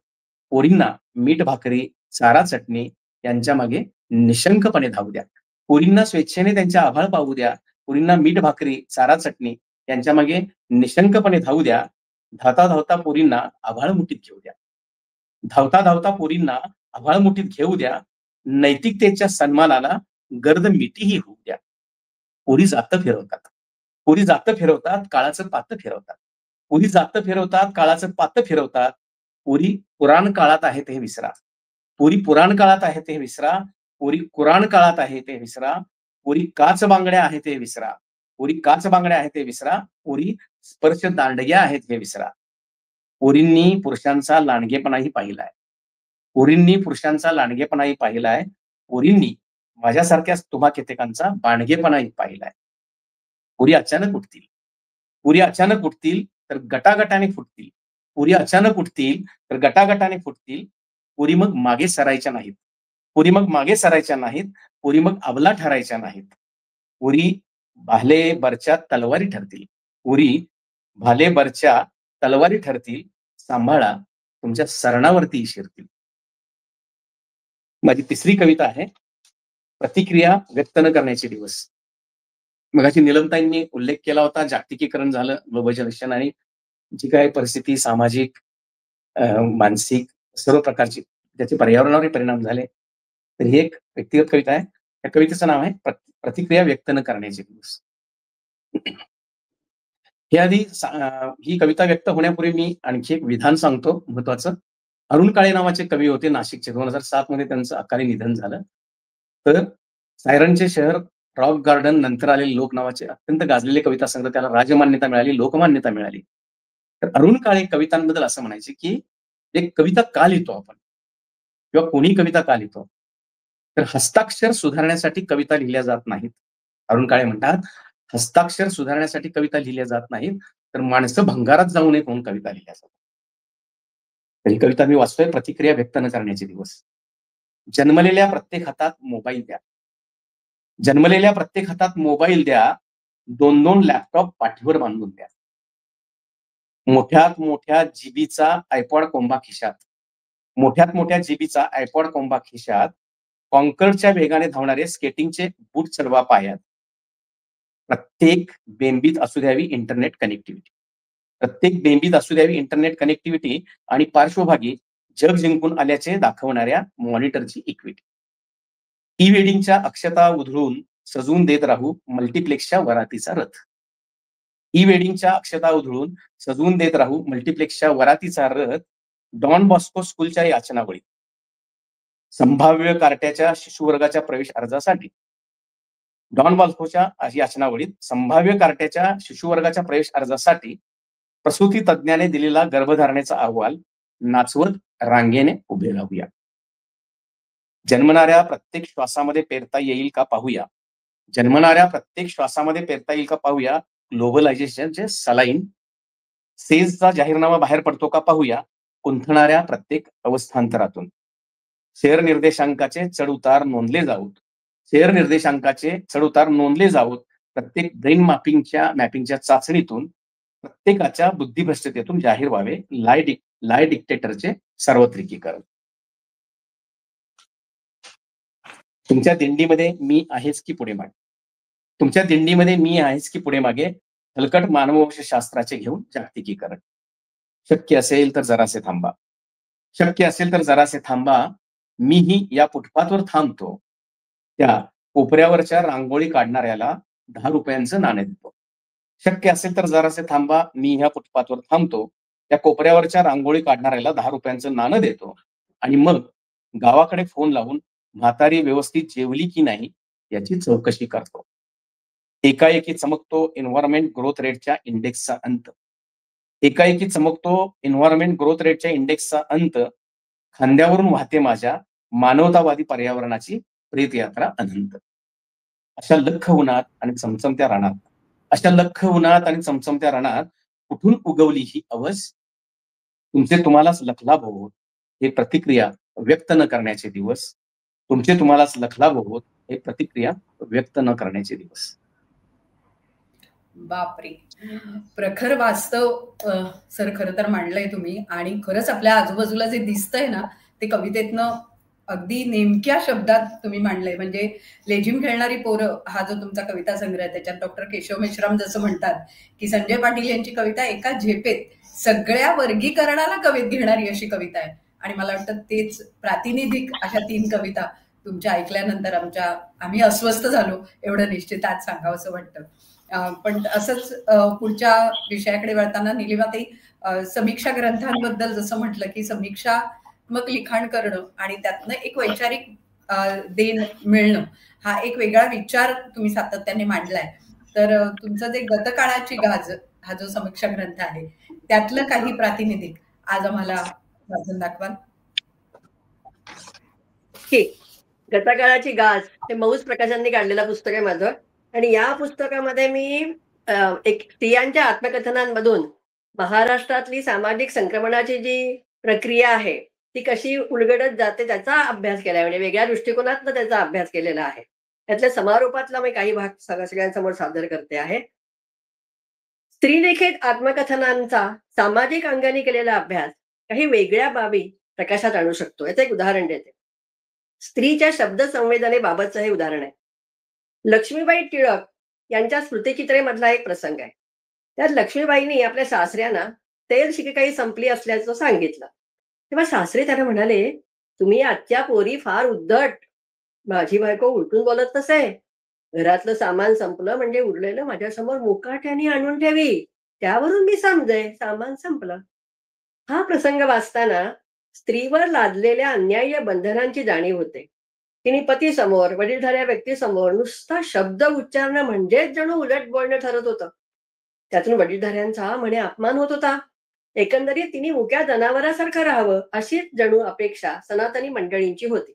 पोरींना मीठ भाकरी, चारा चटणी यांच्या मागे निशंकपणे धावू द्या. पोरींना स्वेच्छेने त्यांचे आभाळ पाहू द्या. पोरींना मीठ भाकरी, चारा चटणी यांच्या मागे निशंकपणे धावू द्या. धावता धावता पोरींना आभाळ मुठीत घेऊ द्या. धावता धावता पोरींना आभाळ मुठीत घेऊ द्या. नैतिकतेच्या सन्मानाला गर्द मिठीही होऊ द्या. पोरी जातं फिरवतात. पोरी जातं फिरवतात, काळाचं पातं फिरवतात. पोरी जातं फिरवतात, काळाचं पातं फिरवतात. पोरी पुराण काळात आहेत हे विसरा. पोरी पुराण काळात आहेत हे विसरा. पोरी कुराण काळात आहे ते विसरा. पोरी काच बांगड्या आहेत हे विसरा. पोरी काच बांगड्या आहेत हे विसरा. पोरी स्पर्श दांडग्या आहेत हे विसरा. पोरींनी पुरुषांचा लांडगेपणाही पाहिलाय. पोरींनी पुरुषांचा लांडगेपणाही पाहिलाय. पोरींनी माझ्यासारख्या तुम्हा कित्येकांचा बाणगेपणाही पाहिलाय. पोरी अचानक उठतील. पोरी अचानक उठतील तर गटागटाने फुटतील. पोरी अचानक उठतील तर गटागटाने फुटतील. पोरी मग मागे सरायच्या नाहीत. पोरी मग मागे सरायच्या नाहीत. पोरी मग अबला ठरायच्या नाहीत. पोरी भाले बरच्या तलवारी ठरतील. पोरी भाले बरच्या तलवारी ठरतील. सांभाळा तुमच्या सरणावरती शिरतील. माझी तिसरी कविता आहे प्रतिक्रिया व्यक्त न करण्याचे दिवस. मगाशी नीलमताईंनी उल्लेख केला होता, जागतिकीकरण झालं, ग्लोबलायझेशन आणि जी काय परिस्थिती सामाजिक, मानसिक सर्व प्रकारची त्याचे पर्यावरणावरही परिणाम झाले. तर ही एक व्यक्तिगत कविता आहे. त्या कवितेचं नाव आहे प्रतिक्रिया व्यक्त न करण्याचे दिवस. हे आधी ही कविता व्यक्त होण्यापूर्वी मी आणखी एक विधान सांगतो महत्वाचं. अरुण काळे नावाचे कवी होते नाशिकचे. 2007 मध्ये त्यांचं अकाली निधन झालं. तर सायरनचे शहर, रॉक गार्डन, नंतर आलेले लोक नावाचे अत्यंत गाजलेले कविता संग्रह, त्याला राजमान्यता मिळाली, लोकमान्यता मिळाली. तर अरुण काळे कवितांबद्दल असं म्हणायचे की एक कविता का लिहितो आपण किंवा कोणी कविता का लिहितो, तर हस्ताक्षर सुधारण्यासाठी कविता लिहिल्या जात नाहीत. अरुण काळे म्हणतात हस्ताक्षर सुधारण्यासाठी कविता लिहिल्या जात नाहीत, तर माणसं भंगारात जाऊ नये म्हणून कविता लिहिल्या जातात. तर ही कविता मी वाचतोय, प्रतिक्रिया व्यक्त न करण्याचे दिवस. जन्मलेल्या प्रत्येक हातात मोबाईल द्या. जन्मलेल्या प्रत्येक हातात मोबाईल द्या. 2-2 लॅपटॉप पाठीवर बांधून द्या. मोठ्यात मोठ्या जीबीचा आयपॉड कोंबा खिशात. मोठ्यात मोठ्या जीबीचा आयपॉड कोंबा खिशात. कॉन्कर्डच्या वेगाने धावणारे स्केटिंगचे बूट चढवा पायात. प्रत्येक बेंबीत असू द्यावी इंटरनेट कनेक्टिव्हिटी. प्रत्येक बेंबीत असू द्यावी इंटरनेट कनेक्टिव्हिटी आणि पार्श्वभागी जग जिंकून आल्याचे दाखवणाऱ्या मॉनिटरची इक्विटी. ई वेडिंगच्या अक्षता उधळून सजवून देत राहू मल्टिप्लेक्सच्या वरातीचा रथ. ई वेडिंगच्या अक्षता उधळून सजवून देत राहू मल्टिप्लेक्सच्या वरातीचा रथ. डॉन बॉस्को स्कूलच्या याचनावळी. संभाव्य कार्ट्याच्या शिशुवर्गाच्या प्रवेश अर्जासाठी. डॉन बॉस्कोच्या याचनावळीत संभाव्य कार्ट्याच्या शिशुवर्गाच्या प्रवेश अर्जासाठी प्रसूती तज्ज्ञाने दिलेला गर्भधारणेचा अहवाल नाचवत रांगेने उभे राहूया. जन्मणाऱ्या प्रत्येक श्वासामध्ये पेरता येईल का पाहूया. जन्मणाऱ्या प्रत्येक श्वासामध्ये पेरता येईल का पाहूया ग्लोबलायझेशनचे सलाईन. सेजचा जाहीरनामा बाहेर पडतो का पाहूया कुंथणाऱ्या प्रत्येक अवस्थांतरातून. शेअर निर्देशांकाचे चढउतार नोंदले जाऊत. शेअर निर्देशांकाचे चढउतार नोंदले जाऊत. प्रत्येक ब्रेन मॅपिंगच्या चाचणीतून प्रत्येकाच्या बुद्धिभ्रष्टतेतून जाहीर व्हावे लाय डिक्टेटरचे सार्वत्रिकीकरण. तुमच्या दिंडीमध्ये मी आहेच की पुढे मागे. तुमच्या दिंडीमध्ये मी आहेच की पुढे मागे. हलकट मानववंशशास्त्राचे घेऊन जागतिकीकरण. शक्य असेल तर जरासे थांबा. शक्य असेल तर जरासे थांबा. मीही या फुटपाथवर थांबतो. त्या कोपऱ्यावरच्या रांगोळी काढणाऱ्याला 10 रुपयांचं नाणं देतो. शक्य असेल तर जरासे थांबा. मी ह्या फुटपाथवर थांबतो. त्या कोपऱ्यावरच्या रांगोळी काढणाऱ्याला 10 रुपयांचं नाणं देतो आणि मग गावाकडे फोन लावून म्हातारी व्यवस्थित जेवली की नाही याची चौकशी करतो. एकाएकी चमकतो एन्व्हायरमेंट ग्रोथ रेटच्या इंडेक्सचा अंत. एकाएकी चमकतो एन्व्हायरमेंट ग्रोथ रेटच्या इंडेक्सचा अंत. खांद्यावरून वाहते माझ्या मानवतावादी पर्यावरणाची प्रेतयात्रा अनंत. अशा लख उन्हात आणि चमचमत्या रानात, अशा लख उन्हात आणि चमचमत्या रानात कुठून उगवली ही अवस. तुमचे तुम्हालाच लखलाभ होत. हे प्रतिक्रिया व्यक्त न करण्याचे दिवस, तुमचे तुम्हालाच लखलाभ होत हे प्रतिक्रिया व्यक्त न करण्याचे दिवस. बापरे, प्रखर वास्तव सर खरं तर मांडलंय तुम्ही. आणि खरंच आपल्या आजूबाजूला जे दिसतंय ना ते कवितेतनं अगदी नेमक्या शब्दात तुम्ही मांडलंय. म्हणजे लेझिम खेळणारी पोरं हा जो तुमचा कविता संग्रह आहे त्याच्यात डॉक्टर केशव मेश्राम जसं म्हणतात की संजय पाटील यांची कविता एका झेपेत सगळ्या वर्गीकरणाला कवित घेणारी अशी कविता आहे. आणि मला वाटतं तेच प्रातिनिधिक अशा 3 कविता तुमच्या ऐकल्यानंतर आम्ही अस्वस्थ झालो एवढं निश्चित आज सांगावंसं वाटतं. पण असंच पुढच्या विषयाकडे वळताना निलिमाताई, समीक्षा ग्रंथांबद्दल जसं म्हटलं की समीक्षात्मक लिखाण करणं आणि त्यातनं एक वैचारिक देण मिळणं हा एक वेगळा विचार तुम्ही सातत्याने मांडलाय. तर तुमचं जे गतकाळाची गाज हा जो समीक्षा ग्रंथ आहे त्यातलं काही प्रातिनिधिक आज आम्हाला वाचून दाखवाल? गतकाळाची गाज हे मौज प्रकाशनने काढलेलं पुस्तक आहे माझं. आणि या पुस्तकामध्ये मी एक स्त्रियांच्या आत्मकथनांमधून महाराष्ट्रातली सामाजिक संक्रमणाची जी प्रक्रिया आहे ती कशी उलगडत जाते त्याचा अभ्यास केलाय. म्हणजे वेगळ्या दृष्टिकोनातनं त्याचा अभ्यास केलेला आहे. त्यातल्या समारोपातला मी काही भाग सगळ्यांसमोर सादर करते आहे. स्त्रीलिखित आत्मकथनांचा सामाजिक अंगाने केलेला अभ्यास काही वेगळ्या बाबी प्रकाशात आणू शकतो. याचं एक उदाहरण देते. स्त्रीच्या शब्द संवेदनेबाबतचं हे उदाहरण आहे. लक्ष्मीबाई टिळक यांच्या स्मृतिचित्रे मधला एक प्रसंग आहे. त्यात लक्ष्मीबाईंनी आपल्या सासऱ्यांना तेल शिकेकाई संपली असल्याचं सांगितलं. तेव्हा सासरे त्याला म्हणाले, तुम्ही आजच्या पोरी फार उद्धट. माझी बायको उलटून बोलत नसे. घरातलं सामान संपलं म्हणजे उरलेलं माझ्यासमोर मुकाट्याने आणून ठेवी. त्यावरून मी समजे सामान संपलं. हा प्रसंग वाचताना स्त्रीवर लादलेल्या अन्याय्य बंधनांची जाणीव होते. तिने पतीसमोर, वडीलधाऱ्या व्यक्तीसमोर नुसता शब्द उच्चारणं म्हणजेच जणू उलट बोलणं ठरत होतं. त्यातून वडीलधाऱ्यांचा म्हणे अपमान होत होता. एकंदरीत तिने मुक्या जनावरासारखं राहावं अशीच जणू अपेक्षा सनातनी मंडळींची होती.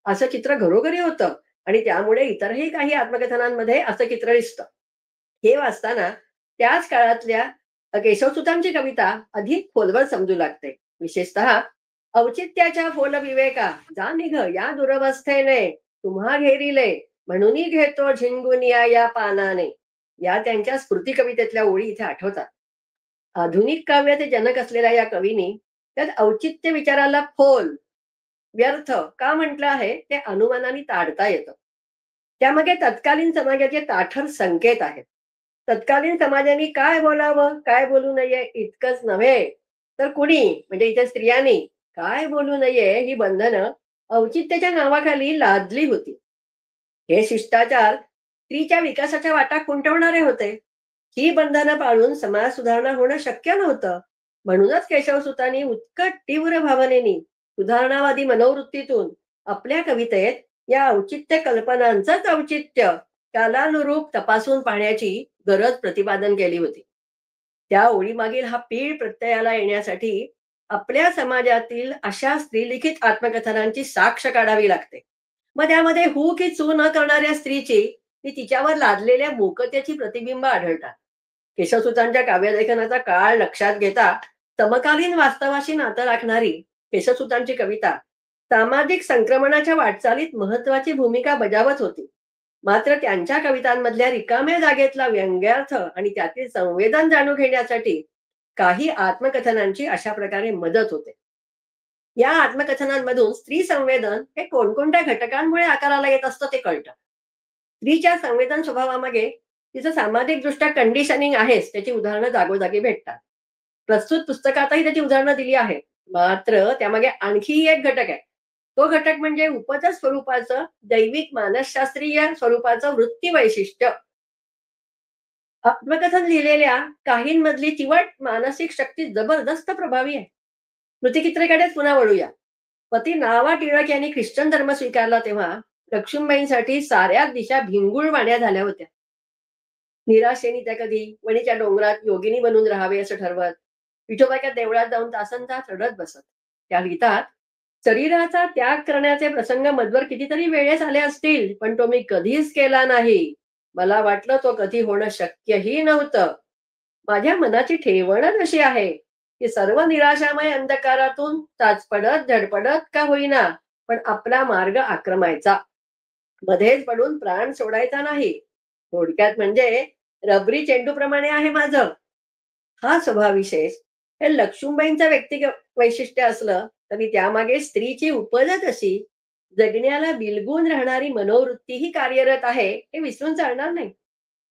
असं चित्र घरोघरी होतं आणि त्यामुळे इतरही काही आत्मकथनांमध्ये असं चित्र दिसतं. हे वाचताना त्याच काळातल्या केशवसुतांची कविता अधिक खोलवर समजू लागते. विशेषतः औचित्याच्या फोल विवेका जा निघ या दुरवस्थेने तुम्हा घेरिले म्हणून घेतो झिंगुनिया या पानाने, या त्यांच्या स्फूर्ती कवितेतल्या ओळी इथे आठवतात. आधुनिक काव्याचे जनक असलेल्या या कवीनी त्यात औचित्य विचाराला फोल व्यर्थ का म्हटलं आहे ते अनुमानाने ताडता येतं. त्यामागे तत्कालीन समाजाचे ताठर संकेत आहेत. तत्कालीन समाजाने काय बोलावं काय बोलू नये इतकंच नव्हे तर कुणी म्हणजे इथे स्त्रियांनी काय बोलू नये ही बंधनं औचित्याच्या नावाखाली लादली होती. हे शिष्टाचार स्त्रीच्या विकासाच्या वाटा खुंटवणारे होते. ही बंधनं पाळून समाज सुधारणा होणं शक्य नव्हतं. म्हणूनच केशवसुतांनी उत्कट तीव्र भावनेनी सुधारणावादी मनोवृत्तीतून आपल्या कवितेत या औचित्य कल्पनांचंच औचित्य कालानुरूप तपासून पाहण्याची गरज प्रतिपादन केली होती. त्या ओळीमागील हा पीळ प्रत्ययाला येण्यासाठी आपल्या समाजातील अशा स्त्रीलिखित आत्मकथनांची साक्ष काढावी लागते. मग त्यामध्ये हू की चू न करणाऱ्या स्त्रीची ती तिच्यावर लादलेल्या मूकतेची प्रतिबिंब आढळतात. केशवसुतांच्या काव्यलेखनाचा काळ लक्षात घेता समकालीन वास्तवाशी नातं राखणारी केशवसुतांची कविता सामाजिक संक्रमणाच्या वाटचालीत महत्वाची भूमिका बजावत होती. मात्र त्यांच्या कवितांमधल्या रिकाम्या जागेतला व्यंग्यार्थ आणि त्यातील संवेदन जाणून घेण्यासाठी काही आत्मकथनांची अशा प्रकारे मदत होते. या आत्मकथनांमधून स्त्री संवेदन हे कोणकोणत्या घटकांमुळे आकाराला येत असतं ते कळतं. स्त्रीच्या संवेदन स्वभावामागे तिचं सामाजिक दृष्ट्या कंडिशनिंग आहेच त्याची उदाहरणं जागोजागी भेटतात. प्रस्तुत पुस्तकातही त्याची उदाहरणं दिली आहेत. मात्र त्यामागे आणखी एक घटक आहे. तो घटक म्हणजे उपज स्वरूपाचं दैविक मानसशास्त्रीय स्वरूपाचं वृत्ती वैशिष्ट्य. आत्मकथन लिहिलेल्या काहींमधली चिवट मानसिक शक्ती जबरदस्त प्रभावी आहे. स्मृतिचित्रेकडेच पुन्हा वळूया. पती नावा टिळक यांनी ख्रिश्चन धर्म स्वीकारला तेव्हा लक्ष्मीबाईंसाठी साऱ्या दिशा भिंगुळवाण्या झाल्या होत्या. निराशेने त्या कधी वणीच्या डोंगरात योगिनी बनून राहावे असं ठरवत विठोबाच्या देवळात जाऊन तासनतास रडत बसत. त्या लिहितात, शरीराचा त्याग करण्याचे प्रसंग मधवर कितीतरी वेळेस आले असतील पण तो मी कधीच केला नाही. मला वाटलं तो कधी होणं शक्यही नव्हतं. माझ्या मनाची ठेवणच अशी आहे की की सर्व निराशामय अंधकारातून चाचपडत धडपडत का होईना पण आपला मार्ग आक्रमायचा, मध्येच पडून प्राण सोडायचा नाही. थोडक्यात म्हणजे रबरी चेंडूप्रमाणे आहे माझं. हा स्वभावविशेष हे लक्ष्मीबाईंचं व्यक्तिगत वैशिष्ट्य असलं तरी त्यामागे स्त्रीची उपजत अशी जगण्याला बिलगून राहणारी मनोवृत्तीही कार्यरत आहे हे विसरून चालणार नाही.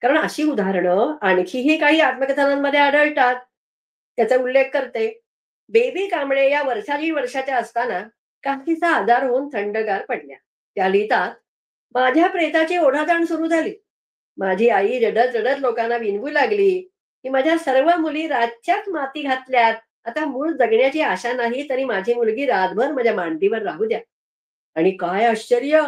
कारण अशी उदाहरणं आणखीही काही आत्मकथनांमध्ये आढळतात. त्याचा उल्लेख करते. बेबी कांबळे या वर्षाच्या असताना काहीसा आजार होऊन थंडगार पडल्या. त्या लिहितात, माझ्या प्रेताची ओढाताण सुरू झाली. माझी आई रडत रडत लोकांना विनवू लागली की माझ्या सर्व मुली रातच्याच माती घातल्यात. आता मूळ जगण्याची आशा नाही तरी माझी मुलगी रातभर माझ्या मांडीवर राहू द्या. आणि काय आश्चर्य,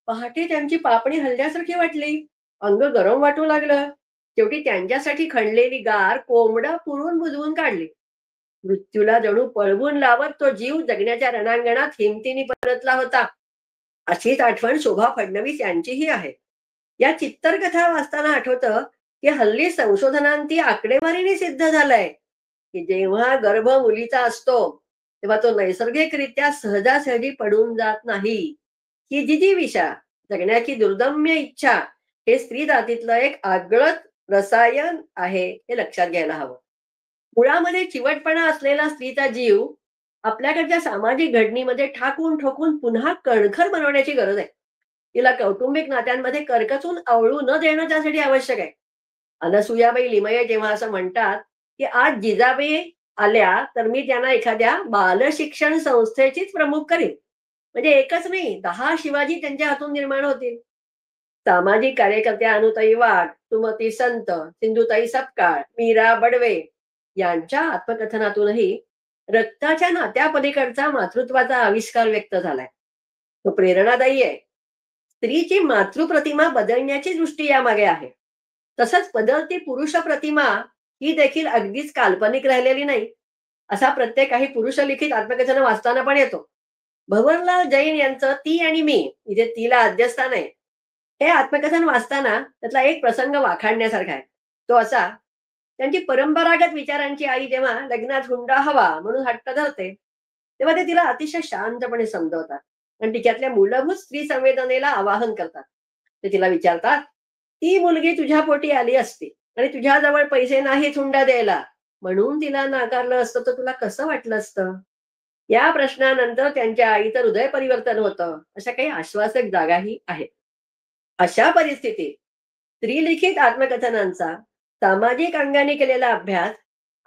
पहाटे त्यांची पापणी हलल्यासारखी वाटली. अंग गरम वाटू लागलं. शेवटी त्यांच्यासाठी खणलेली गार कोंबडं पुरून बुजवून काढली. मृत्यूला जणू पळवून लावत तो जीव जगण्याच्या रणांगणात हिमतीने परतला होता. अशीच आठवण शोभा फडणवीस यांचीही आहे. या चित्तरकथा वाचताना आठवतं की हल्ली संशोधनांती आकडेवारीने सिद्ध झालंय की जेव्हा गर्भ मुलीचा असतो तेव्हा तो नैसर्गिकरित्या सहजासहजी पडून जात नाही. ही जिजीविषा, जगण्याची दुर्दम्य इच्छा हे स्त्री जातीतलं एक आगळत रसायन आहे हे लक्षात घ्यायला हवं. मुळामध्ये चिवटपणा असलेला स्त्रीचा जीव आपल्याकडच्या सामाजिक घडणीमध्ये ठाकून ठोकून पुन्हा कणखर बनवण्याची गरज आहे. तिला कौटुंबिक नात्यांमध्ये करकचून आवळू न देणं त्यासाठी आवश्यक आहे. अनसुयाबाई लिमये जेव्हा असं म्हणतात की आज जिजाबाई आल्या तर मी त्यांना एखाद्या बालशिक्षण संस्थेचीच प्रमुख करीन, म्हणजे एकच नाही 10 शिवाजी त्यांच्या हातून निर्माण होतील. सामाजिक कार्यकर्त्या अनुताई वाघ, सुमती संत, सिंधुताई सपकाळ, मीरा बडवे यांच्या आत्मकथनातूनही रक्ताच्या नात्यापलीकडचा मातृत्वाचा आविष्कार व्यक्त झालाय. तो प्रेरणादायी आहे. स्त्रीची मातृप्रतिमा बदलण्याची दृष्टी यामागे आहे. तसंच बदलती पुरुष प्रतिमा ही देखील अगदीच काल्पनिक राहिलेली नाही. असा प्रत्येक काही पुरुषलिखित आत्मकथन वाचताना पण येतो. भंवरलाल जैन यांचं ती आणि मी, इथे तिला अध्यस्थान आहे, हे आत्मकथन वाचताना त्यातला एक प्रसंग वाखाणण्यासारखा आहे. तो असा, त्यांची परंपरागत विचारांची आई जेव्हा लग्नात हुंडा हवा म्हणून हट्ट धरते तेव्हा ते तिला अतिशय शांतपणे समजवतात आणि तिच्यातल्या मूलभूत स्त्री संवेदनेला आवाहन करतात. ते तिला विचारतात, ती मुलगी तुझ्या पोटी आली असती आणि तुझ्याजवळ पैसे नाहीत हुंडा द्यायला, म्हणून तिला नाकारलं असतं तर तुला कसं वाटलं असतं? या प्रश्नानंतर त्यांच्या आईचं हृदय परिवर्तन होतं. अशा काही आश्वासक जागाही आहेत. अशा परिस्थितीत स्त्रीलिखित आत्मकथनांचा सामाजिक अंगाने केलेला अभ्यास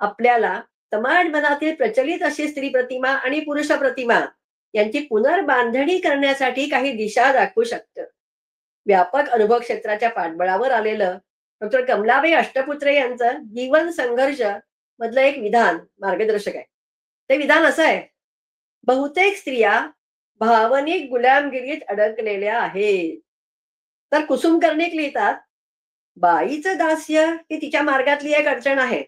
आपल्याला समाज मनातील प्रचलित अशी स्त्री प्रतिमा आणि पुरुष प्रतिमा यांची पुनर्बांधणी करण्यासाठी काही दिशा दाखवू शकतं. व्यापक अनुभव क्षेत्राच्या पाठबळावर आलेलं डॉक्टर कमलाबाई अष्टपुत्रे यांचं जीवन संघर्ष मधलं एक विधान मार्गदर्शक आहे. ते विधान असं आहे, बहुतेक स्त्रिया भावनिक गुलामगिरीत अडकलेल्या आहेत. तर कुसुम कर्णिक लिहितात, बाईचं दास्य ही तिच्या मार्गातली एक अडचण आहे.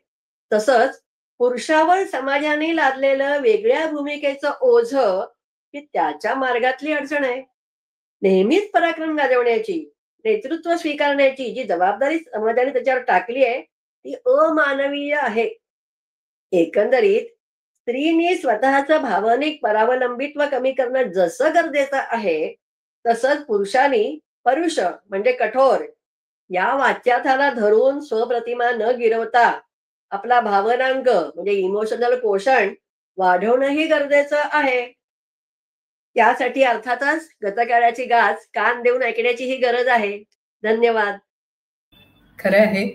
तसंच पुरुषावर समाजाने लादलेलं वेगळ्या भूमिकेचं ओझ ही त्याच्या मार्गातली अडचण आहे. नेहमीच पराक्रम गाजवण्याची, नेतृत्व स्वीकारण्याची जी जबाबदारी समाजाने त्याच्यावर टाकली आहे ती अमानवीय आहे. एकंदरीत स्त्रीने स्वतःचं भावनिक परावलंबित्व कमी करणं जसं गरजेचं आहे तसंच पुरुषांनी परुष म्हणजे कठोर या वाच्यार्थाला धरून स्वप्रतिमा न गिरवता आपला भावनांग म्हणजे इमोशनल कोशंट वाढवणंही गरजेचं आहे. त्यासाठी अर्थातच गतकाळाची गाज कान देऊन ऐकण्याची ही गरज आहे. धन्यवाद. खरं आहे,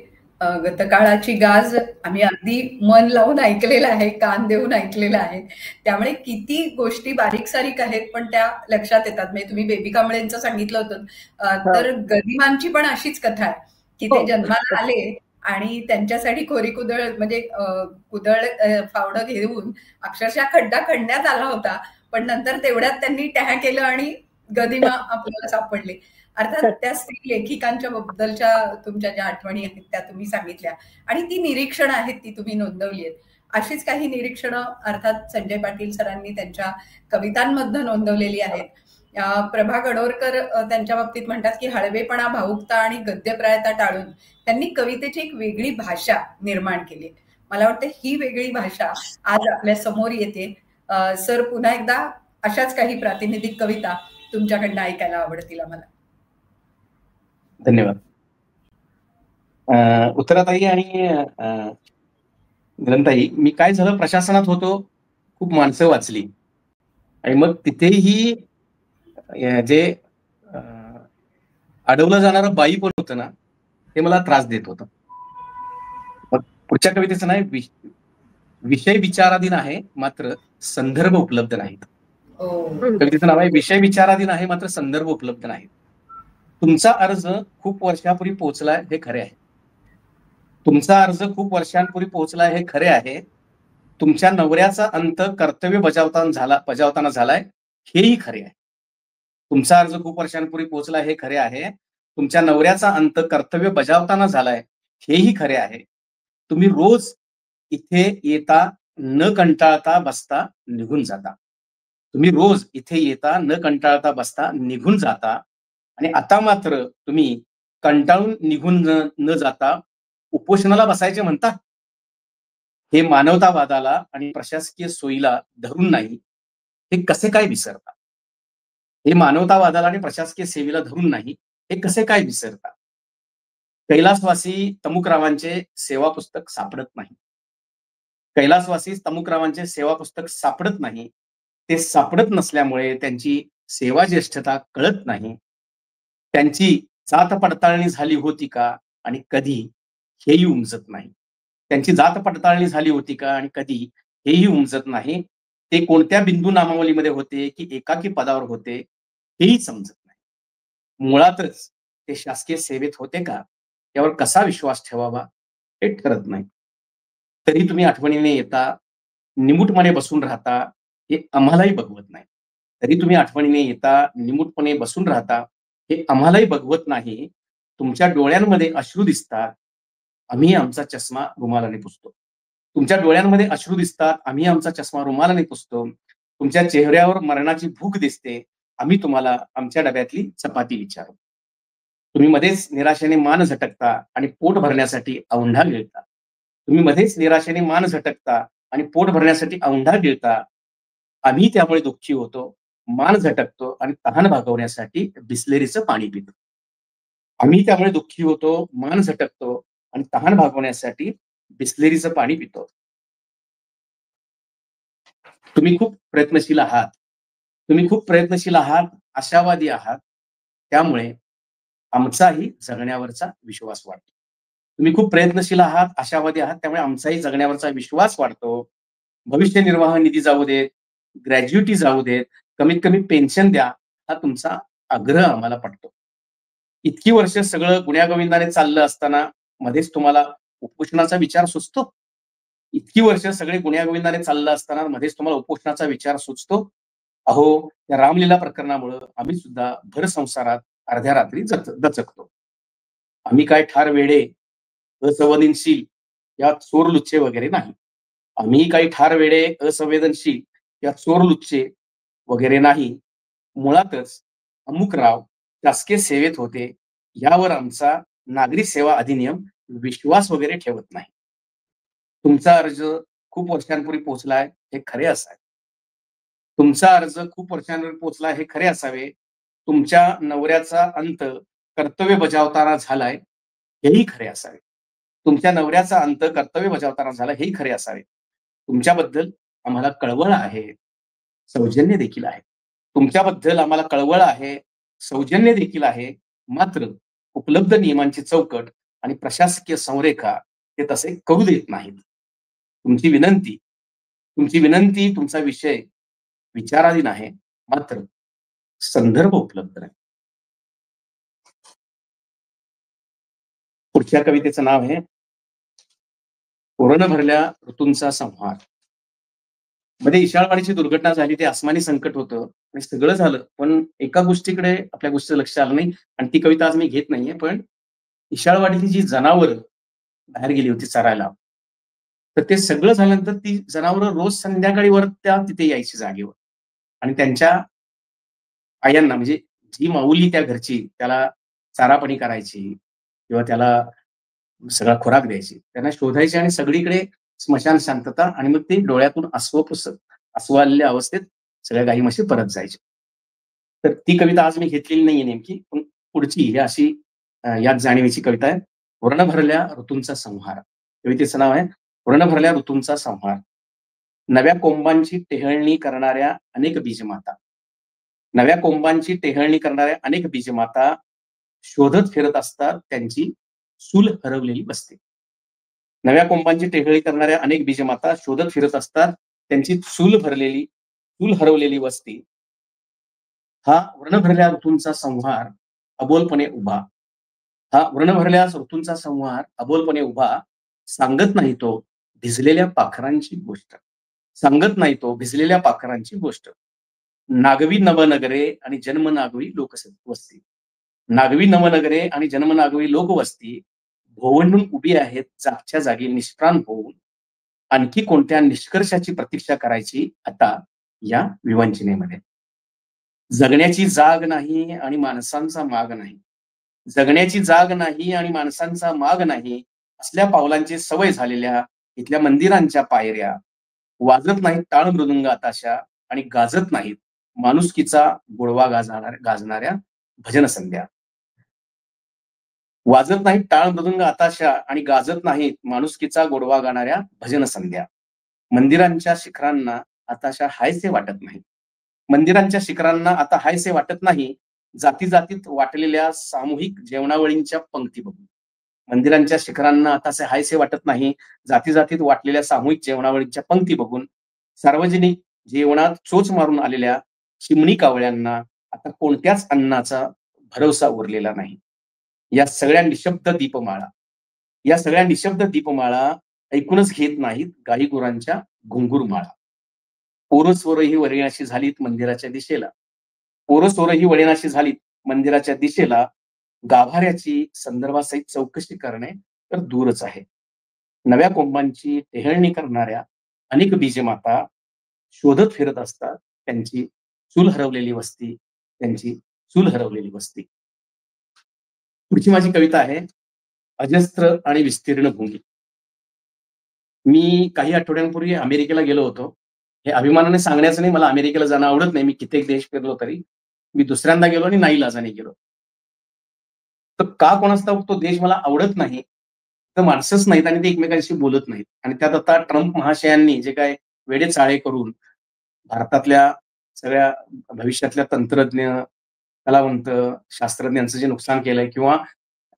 गतकाळाची गाज आम्ही अगदी मन लावून ऐकलेलं आहे, कान देऊन ऐकलेलं आहे. त्यामुळे किती गोष्टी बारीक सारीक आहेत पण त्या लक्षात येतात. म्हणजे तुम्ही बेबी कांबळेंचं सांगितलं होतं, तर गदिमांची पण अशीच कथा आहे की ते जन्माला आले आणि त्यांच्यासाठी खोरी कुदळ म्हणजे कुदळ फावडं घेऊन अक्षरशः खड्डा खणण्यात आला होता, पण नंतर तेवढ्यात त्यांनी टॅह केलं आणि गदिमा आपल्याला सापडले. अर्थात त्या स्त्री लेखिकांच्या बद्दलच्या तुमच्या ज्या आठवणी आहेत त्या तुम्ही सांगितल्या आणि ती निरीक्षणं आहेत ती तुम्ही नोंदवली आहेत. अशीच काही निरीक्षणं अर्थात संजय पाटील सरांनी त्यांच्या कवितांमध्ये नोंदवलेली आहेत. प्रभा गडोरकर त्यांच्या बाबतीत म्हणतात की हळवेपणा, भावुकता आणि गद्यप्रायता टाळून त्यांनी कवितेची एक वेगळी भाषा निर्माण केली. मला वाटतं ही वेगळी भाषा आज आपल्या समोर येते. सर, पुन्हा एकदा अशाच काही प्रातिनिधिक कविता तुमच्याकडनं ऐकायला आवडतील आम्हाला. धन्यवाद. उत्तराताई आणि ग्रंथाई, मी काय झालं, प्रशासनात होतो, खूप माणसं वाचली आणि मग तिथेही जे अडवलं जाणारं बाई पण होतं ना, ते मला त्रास देत होतं. मग पुढच्या कवितेचं नाही, विषय विचाराधीन आहे मात्र संदर्भ उपलब्ध नाहीत. कवितेचं नाव आहे विषय विचाराधीन आहे मात्र संदर्भ उपलब्ध नाहीत. तुमचा अर्ज खूप वर्षापूर्वी पोहोचलाय हे खरे आहे. तुमचा अर्ज खूप वर्षांपूर्वी पोहोचलाय हे खरे आहे. तुमच्या नवऱ्याचा अंत कर्तव्य बजावताना झालाय हेही खरे आहे. तुमचा अर्ज खूप वर्षांपूर्वी पोहोचलाय हे खरे आहे. तुमच्या नवऱ्याचा अंत कर्तव्य बजावताना झालाय हेही खरे आहे. तुम्ही रोज इथे येता न कंटाळता बसता निघून जाता. तुम्ही रोज इथे येता न कंटाळता बसता निघून जाता आणि आता मात्र तुम्ही कंटाळून निघून न जाता उपोषणाला बसायचे म्हणता. हे मानवतावादाला आणि प्रशासकीय सोयीला धरून नाही, हे कसे काय विसरता? हे मानवतावादाला आणि प्रशासकीय सेवेला धरून नाही, हे कसे काय विसरता? कैलासवासी तमुकरावांचे सेवा पुस्तक सापडत नाही. कैलासवासी तमुकरावांचे सेवा पुस्तक सापडत नाही. ते सापडत नसल्यामुळे त्यांची सेवा ज्येष्ठता कळत नाही. त्यांची जात पडताळणी झाली होती का आणि कधी, हेही उमजत नाही. त्यांची जात पडताळणी झाली होती का आणि कधी, हेही उमजत नाही. ते कोणत्या बिंदू नामावलीमध्ये होते की एकाकी पदावर होते, हेही समजत नाही. मुळातच ते शासकीय सेवेत होते का, यावर कसा विश्वास ठेवावा हे ठरत नाही. तरी तुम्ही आठवणीने येता, निमूटपणे बसून राहता, हे आम्हालाही बघवत नाही. तरी तुम्ही आठवणीने येता, निमूटपणे बसून राहता, हे आम्हालाही बघवत नाही. तुमच्या डोळ्यांमध्ये अश्रू दिसतात, आम्ही आमचा चष्मा रुमालाने पुसतो. तुमच्या डोळ्यांमध्ये अश्रू दिसतात, आम्ही आमचा चष्मा रुमालाने पुसतो. तुमच्या चेहऱ्यावर मरणाची भूक दिसते, आम्ही तुम्हाला आमच्या डब्यातली चपाती विचारू. तुम्ही मध्येच निराशेने मान झटकता आणि पोट भरण्यासाठी औंढा गिळता. तुम्ही मध्येच निराशेने मान झटकता आणि पोट भरण्यासाठी औंढा गिळता. आम्ही त्यामुळे दुःखी होतो, मान झटकतो आणि तहान भागवण्यासाठी बिस्लेरीचं पाणी पितो. आम्ही त्यामुळे दुःखी होतो, मान झटकतो आणि तहान भागवण्यासाठी बिस्लेरीचं पाणी पितो. तुम्ही खूप प्रयत्नशील आहात. तुम्ही खूप प्रयत्नशील आहात, आशावादी आहात. त्यामुळे आमचाही जगण्यावरचा विश्वास वाढतो. तुम्ही खूप प्रयत्नशील आहात, आशावादी आहात, त्यामुळे आमचाही जगण्यावरचा विश्वास वाढतो. भविष्य निर्वाह निधी जाऊ देत, ग्रॅज्युइटी जाऊ देत, कमीत कमी पेन्शन द्या, हा तुमचा आग्रह आम्हाला पटतो. इतकी वर्ष सगळं गुण्यागोविंदाने चाललं असताना मध्येच तुम्हाला उपोषणाचा विचार सुचतो. इतकी वर्ष सगळे गुण्यागोविंदाने चाललं असताना मध्येच तुम्हाला उपोषणाचा विचार सुचतो. अहो, या रामलीला प्रकरणामुळे आम्ही सुद्धा भर संसारात अर्ध्या रात्री दचकतो. आम्ही काय ठार वेडे, असंवेदनशील या चोर लुच्चे वगैरे नाही. आम्ही काही ठार वेडे, असंवेदनशील या चोर लुच्चे वगैरे नाही. मुळातच अमुकराव शासकीय सेवेत होते, यावर आमचा नागरी सेवा अधिनियम विश्वास वगैरे ठेवत नाही. तुमचा अर्ज खूप वर्षांपूर्वी पोहोचलाय हे खरे असावे. तुमचा अर्ज खूप वर्षांपूर्वी पोहोचलाय हे खरे असावे. तुमच्या नवऱ्याचा अंत कर्तव्य बजावताना झालाय हेही खरे असावे. तुमच्या नवऱ्याचा अंत कर्तव्य बजावताना झाला हेही खरे असावे. तुमच्याबद्दल आम्हाला कळवळ आहे, सौजन्य देखील आहे. तुमच्याबद्दल आम्हाला कळवळ आहे, सौजन्य देखील आहे. मात्र उपलब्ध नियमांची चौकट आणि प्रशासकीय संरेखा ते तसे करू देत नाहीत. तुमची विनंती, तुमचा विषय विचाराधीन आहे, मात्र संदर्भ उपलब्ध नाही. पुढच्या कवितेचं नाव आहे कोरोना भरल्या ऋतूंचा संहार. मध्ये इशाळवाडीची दुर्घटना झाली, ते आसमानी संकट होतं आणि सगळं झालं, पण एका गोष्टीकडे आपल्या गोष्टीचं लक्ष आलं नाही आणि ती कविता आज मी घेत नाहीये. पण इशाळवाडीतली जी जनावरं बाहेर गेली होती चरायला, तर ते सगळं झाल्यानंतर ती जनावरं रोज संध्याकाळी वर त्या तिथे यायची जागेवर आणि त्यांच्या आयांना, म्हणजे जी माऊली त्या घरची त्याला चारापाणी करायची किंवा त्याला सगळा खुराक द्यायची, त्यांना शोधायची आणि सगळीकडे स्मशान शांतता, आणि मग ते डोळ्यातून अश्व पुसत अस्वालेल्या अवस्थेत सगळ्या गाई म्हशी परत जायच्या. तर ती कविता आज मी घेतलेली नाहीये नेमकी, पण पुढची ही अशी याच जाणीवेची कविता आहे. वर्ण भरल्या ऋतूंचा संहार. कवितेचं नाव आहे वर्ण भरल्या ऋतूंचा संहार. नव्या कोंबांची टेहळणी करणाऱ्या अनेक बीजमाता, नव्या कोंबांची टेहळणी करणाऱ्या अनेक बीजमाता शोधत फिरत असतात त्यांची चूल हरवलेली वस्ती. नव्या कोंबांची टेहळणी करणाऱ्या अनेक बीजमाता शोधत फिरत असतात त्यांची चूल हरवलेली वस्ती. हा वर्ण भरल्या ऋतूंचा संहार अबोलपणे उभा. हा वर्ण भरल्या ऋतूंचा संहार अबोलपणे उभा. सांगत नाही तो भिजलेल्या पाखरांची गोष्ट. सांगत नाही तो भिजलेल्या पाखरांची गोष्ट. नागवी नवनगरे आणि जन्मनागवी लोकवस्ती. नागवी नवनगरे आणि जन्मनागवी लोकवस्ती भोवंडून उभी आहेत जागच्या जागी निष्प्राण होऊन. आणखी कोणत्या निष्कर्षाची प्रतीक्षा करायची आता या विवंचनेमध्ये. जगण्याची जाग नाही आणि माणसांचा माग नाही. जगण्याची जाग नाही आणि माणसांचा माग नाही असल्या पावलांची सवय झालेल्या इथल्या मंदिरांच्या पायऱ्या वाजत नाहीत टाळ मृदुंग आताशा आणि गाजत नाहीत माणुसकीचा गोडवा गाजणाऱ्या भजन संध्या. वाजत नाहीत टाळ मृदुंग आताशा आणि गाजत नाहीत माणुसकीचा गोडवा गाणाऱ्या भजन संध्या. मंदिरांच्या शिखरांना आताशा हायसे वाटत नाही. मंदिरांच्या शिखरांना आता हायसे वाटत नाही जाती जातीत वाटलेल्या सामूहिक जेवणावळींच्या पंक्ती बघून. मंदिरांच्या शिखरांना आता हायसे वाटत नाही जाती जातीत वाटलेल्या सामूहिक जेवणावळींच्या पंक्ती बघून. सार्वजनिक जेवणात चोच मारून आलेल्या चिमणी कावळ्यांना आता कोणत्याच अन्नाचा भरवसा उरलेला नाही. या सगळ्या निशब्द दीपमाळा ऐकूनच घेत नाहीत गाई गुरांच्या घुंगुरमाळा. पोरस्वरही वळीनाशी झालीत मंदिराच्या दिशेला. पोरस्वरही वळीनाशी झालीत मंदिराच्या दिशेला. गाभाऱ्याची संदर्भासहित चौकशी करणे तर दूरच आहे. नव्या कोंबांची टेहळणी करणाऱ्या अनेक बीजमाता शोधत फिरत असतात त्यांची चूल हरवलेली वस्ती. पुढची माझी कविता आहे अजस्त्र आणि विस्तीर्ण भूमी. मी काही आठवड्यांपूर्वी अमेरिकेला गेलो होतो. हे अभिमानाने सांगण्याचं नाही, मला अमेरिकेला जाणं आवडत नाही. मी कित्येक देश फिरलो तरी मी दुसऱ्यांदा गेलो आणि नाईलाजाने गेलो. तर का कोणास ठाऊक तो देश मला आवडत नाही. तर माणसंच नाहीत आणि ते एकमेकांशी बोलत नाहीत. आणि त्यात आता ट्रम्प महाशयांनी जे काय वेडे चाळे करून भारतातल्या सगळ्या भविष्यातल्या तंत्रज्ञ, कलावंत, शास्त्रज्ञांचं जे नुकसान केलंय किंवा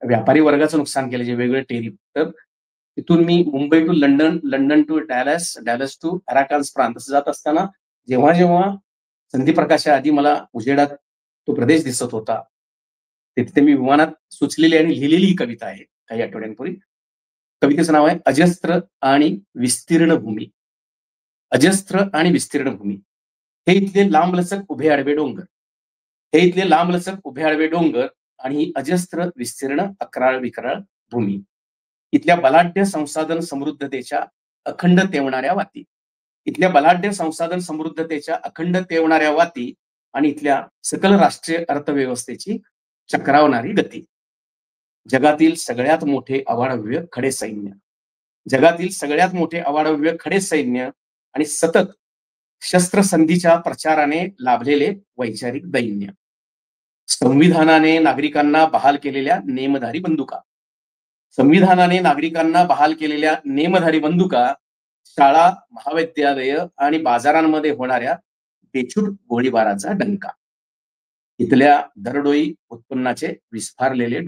व्यापारी वर्गाचं नुकसान केलं, जे वेगवेगळे टेरिफ. तर तिथून मी Mumbai to London, London to Dallas, Dallas to Arkansas प्रांत असं जात असताना जेव्हा जेव्हा संधीप्रकाशा आधी मला उजेडात तो प्रदेश दिसत होता, तिथे मी विमानात सुचलेली आणि लिहिलेली ही कविता आहे काही आठवड्यांपूर्वी. कवितेचं नाव आहे अजस्त्र आणि विस्तीर्ण भूमी. अजस्त्र आणि विस्तीर्ण भूमी. हे इथले लांबलचक उभे आडवे डोंगर आणि ही अजस्त्र विस्तीर्ण अकराळ विकराळ भूमी. इथल्या बलाढ्य संसाधन समृद्धतेच्या अखंड तेवणाऱ्या वाती आणि इथल्या सकल राष्ट्रीय अर्थव्यवस्थेची चक्रावणारी गती. जगातील सगळ्यात मोठे अवाढव्य खडे सैन्य आणि सतत शस्त्रसंधीच्या प्रचाराने लाभलेले वैचारिक दैन्य. संविधानाने नागरिकांना बहाल केलेल्या नेमधारी बंदुका, शाळा, महाविद्यालय आणि बाजारांमध्ये होणाऱ्या बेछूट गोळीबाराचा डंका. इथल्या दरडोई उत्पन्नाचे विस्फारलेले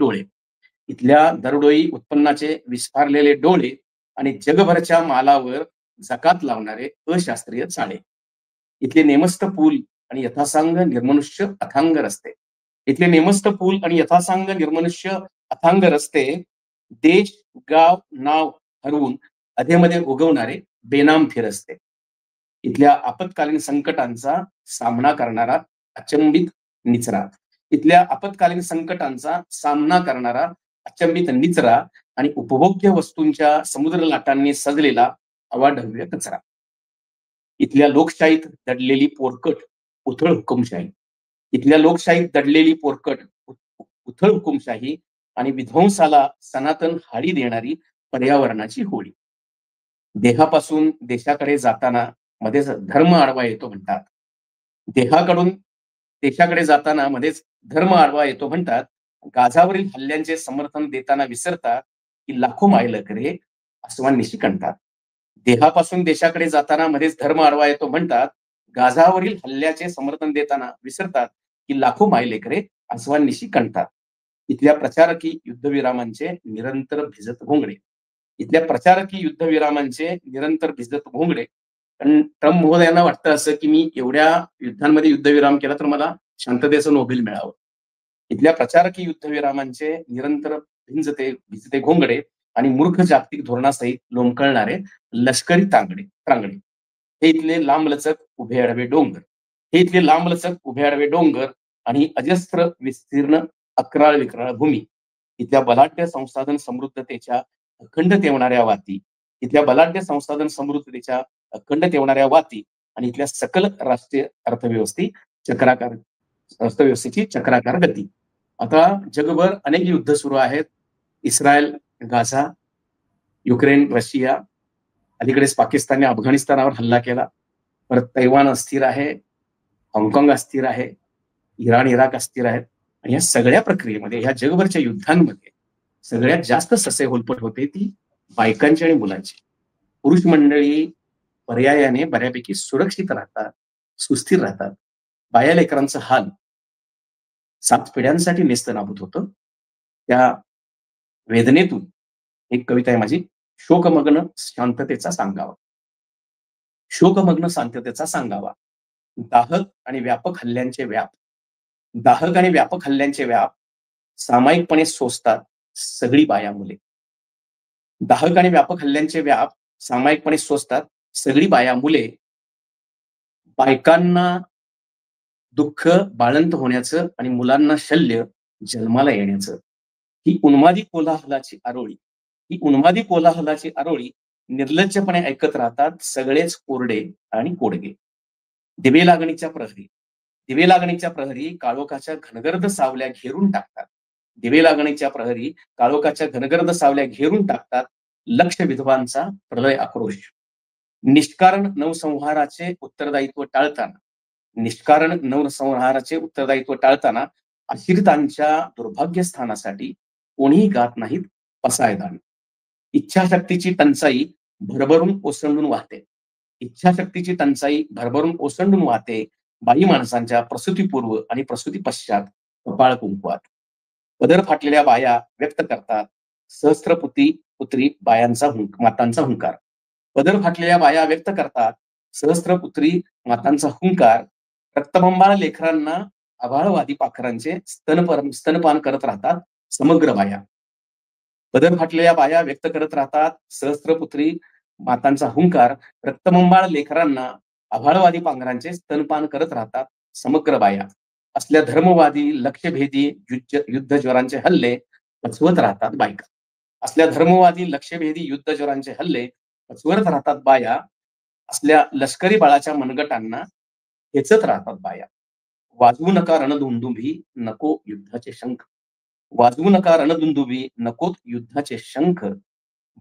डोळे आणि जगभरच्या मालावर जकात लावणारे अशास्त्रीय चाळे. इथले नेमस्त पूल आणि यथासांग निर्मनुष्य अथांग रस्ते. देश, गाव, नाव हरवून अधेमध्ये उगवणारे बेनाम फिरस्ते. इथल्या आपत्कालीन संकटांचा सामना करणारा अचंबित निचरा आणि उपभोग्य वस्तूंच्या समुद्र लाटांनी सजलेला अवाढव्य कचरा. इथल्या लोकशाहीत दडलेली पोरकट उथळ हुकुमशाही आणि विध्वंसाला सनातन हाडी देणारी पर्यावरणाची होळी. देहापासून देशाकडे जाताना मध्येच धर्म आडवा येतो म्हणतात. देहाकडून देशाकडे जाताना मध्येच धर्म आडवा येतो म्हणतात. गाझावरील हल्ल्यांचे समर्थन देताना विसरतात की लाखो मायलेकरे आसवांनिशी कणतात. देहापासून देशाकडे जाताना मध्येच धर्म आडवा येतो म्हणतात. गाझावरील हल्ल्याचे समर्थन देताना विसरतात की लाखो मायलेकरे आसवांनिशी कणतात. इथल्या प्रचारकी युद्धविरामांचे निरंतर भिजत घोंगडे. इथल्या प्रचारकी युद्धविरामांचे निरंतर भिजत घोंगडे. कारण ट्रम्प महोदयांना वाटतं असं की मी एवढ्या युद्धांमध्ये युद्धविराम केला तर मला शांततेचं नोबेल मिळावं. इथल्या प्रचारकी युद्धविरामांचे निरंतर भिजते घोंगडे आणि मूर्ख जागतिक धोरणासहित लोंबकळणारे लष्करी प्रांगणे. हे इथले लांबलचक उभे आडवे डोंगर. हे इथले लांबलचक उभे आडवे डोंगर आणि अजस्त्र विस्तीर्ण अक्राळ विक्राळ भूमी. इथल्या बलाढ्य संसाधन समृद्धतेच्या अखंड तेवणाऱ्या वाती. इथल्या बलाढ्य संसाधन समृद्धतेच्या अखंड तेवणाऱ्या वाती आणि इथल्या सकल राष्ट्रीय अर्थव्यवस्थेची चक्राकार गती. आता जगभर अनेक युद्ध सुरू आहेत. इस्रायल, गाझा, युक्रेन, रशिया, अलीकडेच पाकिस्तानने अफगाणिस्तानावर हल्ला केला. परत तैवान अस्थिर आहे, हाँगकाँग अस्थिर आहे, इराण, इराक अस्थिर आहेत. आणि या सगळ्या प्रक्रियेमध्ये, ह्या जगभरच्या युद्धांमध्ये सगळ्यात जास्त ससे होलपट होते ती बायकांची आणि मुलांची. पुरुष मंडळी पर्यायाने बऱ्यापैकी सुरक्षित राहतात, सुस्थिर राहतात. बाया लेकरांचं हाल 7 पिढ्यांसाठी नेस्तनाबूत होतं. त्या वेदनेतून एक कविता आहे माझी, शोकमग्न शांततेचा सांगावा. शोकमग्न शांततेचा सांगावा. दाहक आणि व्यापक हल्ल्यांचे व्याप. दाहक आणि व्यापक हल्ल्यांचे व्याप सामायिकपणे सोसतात सगळी बाया मुले. दाहक आणि व्यापक हल्ल्यांचे व्याप सामायिकपणे सोसतात सगळी बाया मुले. बायकांना दुःख बाळंत होण्याचं आणि मुलांना शल्य जन्माला येण्याचं. ही उन्मादी कोलाहलाची आरोळी निर्लज्जपणे ऐकत राहतात सगळेच कोरडे आणि कोडगे. दिवे लागणीच्या प्रहरी काळोखाच्या घनगर्द सावल्या घेरून टाकतात. दिवे लागणीच्या प्रहरी काळोखाच्या घनगर्द सावल्या घेरून टाकतात लक्ष विधवांचा प्रलय आक्रोश. निष्कारण नवसंहाराचे उत्तरदायित्व टाळताना आश्रितांच्या दुर्भाग्यस्थानासाठी कोणीही गात नाहीत पसायदान. इच्छाशक्तीची टंचाई भरभरून ओसंडून वाहते बाई माणसांच्या प्रसूतीपूर्व आणि प्रसूती पश्चात कपाळ कुंकवात. पदर फाटलेल्या बाया व्यक्त करतात सहस्त्रपुत्री मातांचा हुंकार. पदर फाटलेल्या बाया व्यक्त करतात सहस्त्रपुत्री मातांचा हुंकार. रक्तबंबाळ लेकरांना आभाळवादी पाखरांचे स्तनपान करत राहतात समग्र बाया. पदर फाटलेल्या बाया व्यक्त करत राहतात सहस्त्रपुत्री मातांचा हुंकार. रक्तबंबाळ लेकरांना आभाळवादी पांघरांचे स्तनपान करत राहतात समग्र बाया. असल्या धर्मवादी लक्ष्यभेदी युद्धज्वरांचे हल्ले पचवत राहतात बायका. असल्या लष्करी बाळाच्या मनगटांना खेचत राहतात बाया. वाजवू नका रणदुंदुभी नको नकोत युद्धाचे शंख.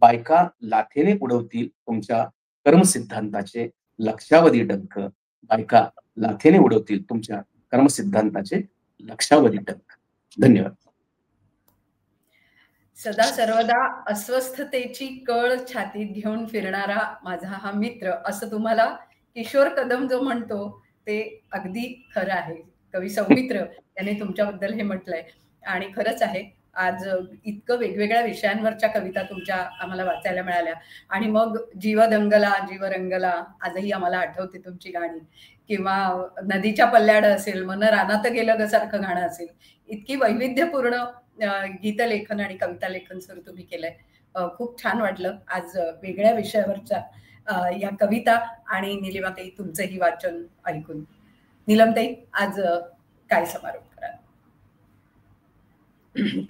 बायका लाथेने उडवतील तुमच्या कर्मसिद्धांताचे लक्षावधी डंख. धन्यवाद. सदा सर्वदा अस्वस्थतेची कळ छातीत घेऊन फिरणारा माझा हा मित्र, असं तुम्हाला किशोर कदम जो म्हणतो ते अगदी खरं आहे. कवी सौमित्र यांनी तुमच्याबद्दल हे म्हटलंय आणि खरंच आहे. आज इतकं वेगवेगळ्या विषयांवरच्या कविता तुमच्या आम्हाला वाचायला मिळाल्या. आणि मग जीवरंगला आजही आम्हाला आठवते तुमची गाणी, किंवा नदीच्या पल्ल्याड असेल, मन रानात गेलं ग सारखं गाणं असेल. इतकी वैविध्यपूर्ण गीतलेखन आणि कविता लेखन सुरू तुम्ही केलंय. खूप छान वाटलं आज वेगळ्या विषयावरच्या या कविता आणि निलिमाताई तुमचंही वाचन ऐकून. नीलमताई, आज काय समारोप कराल?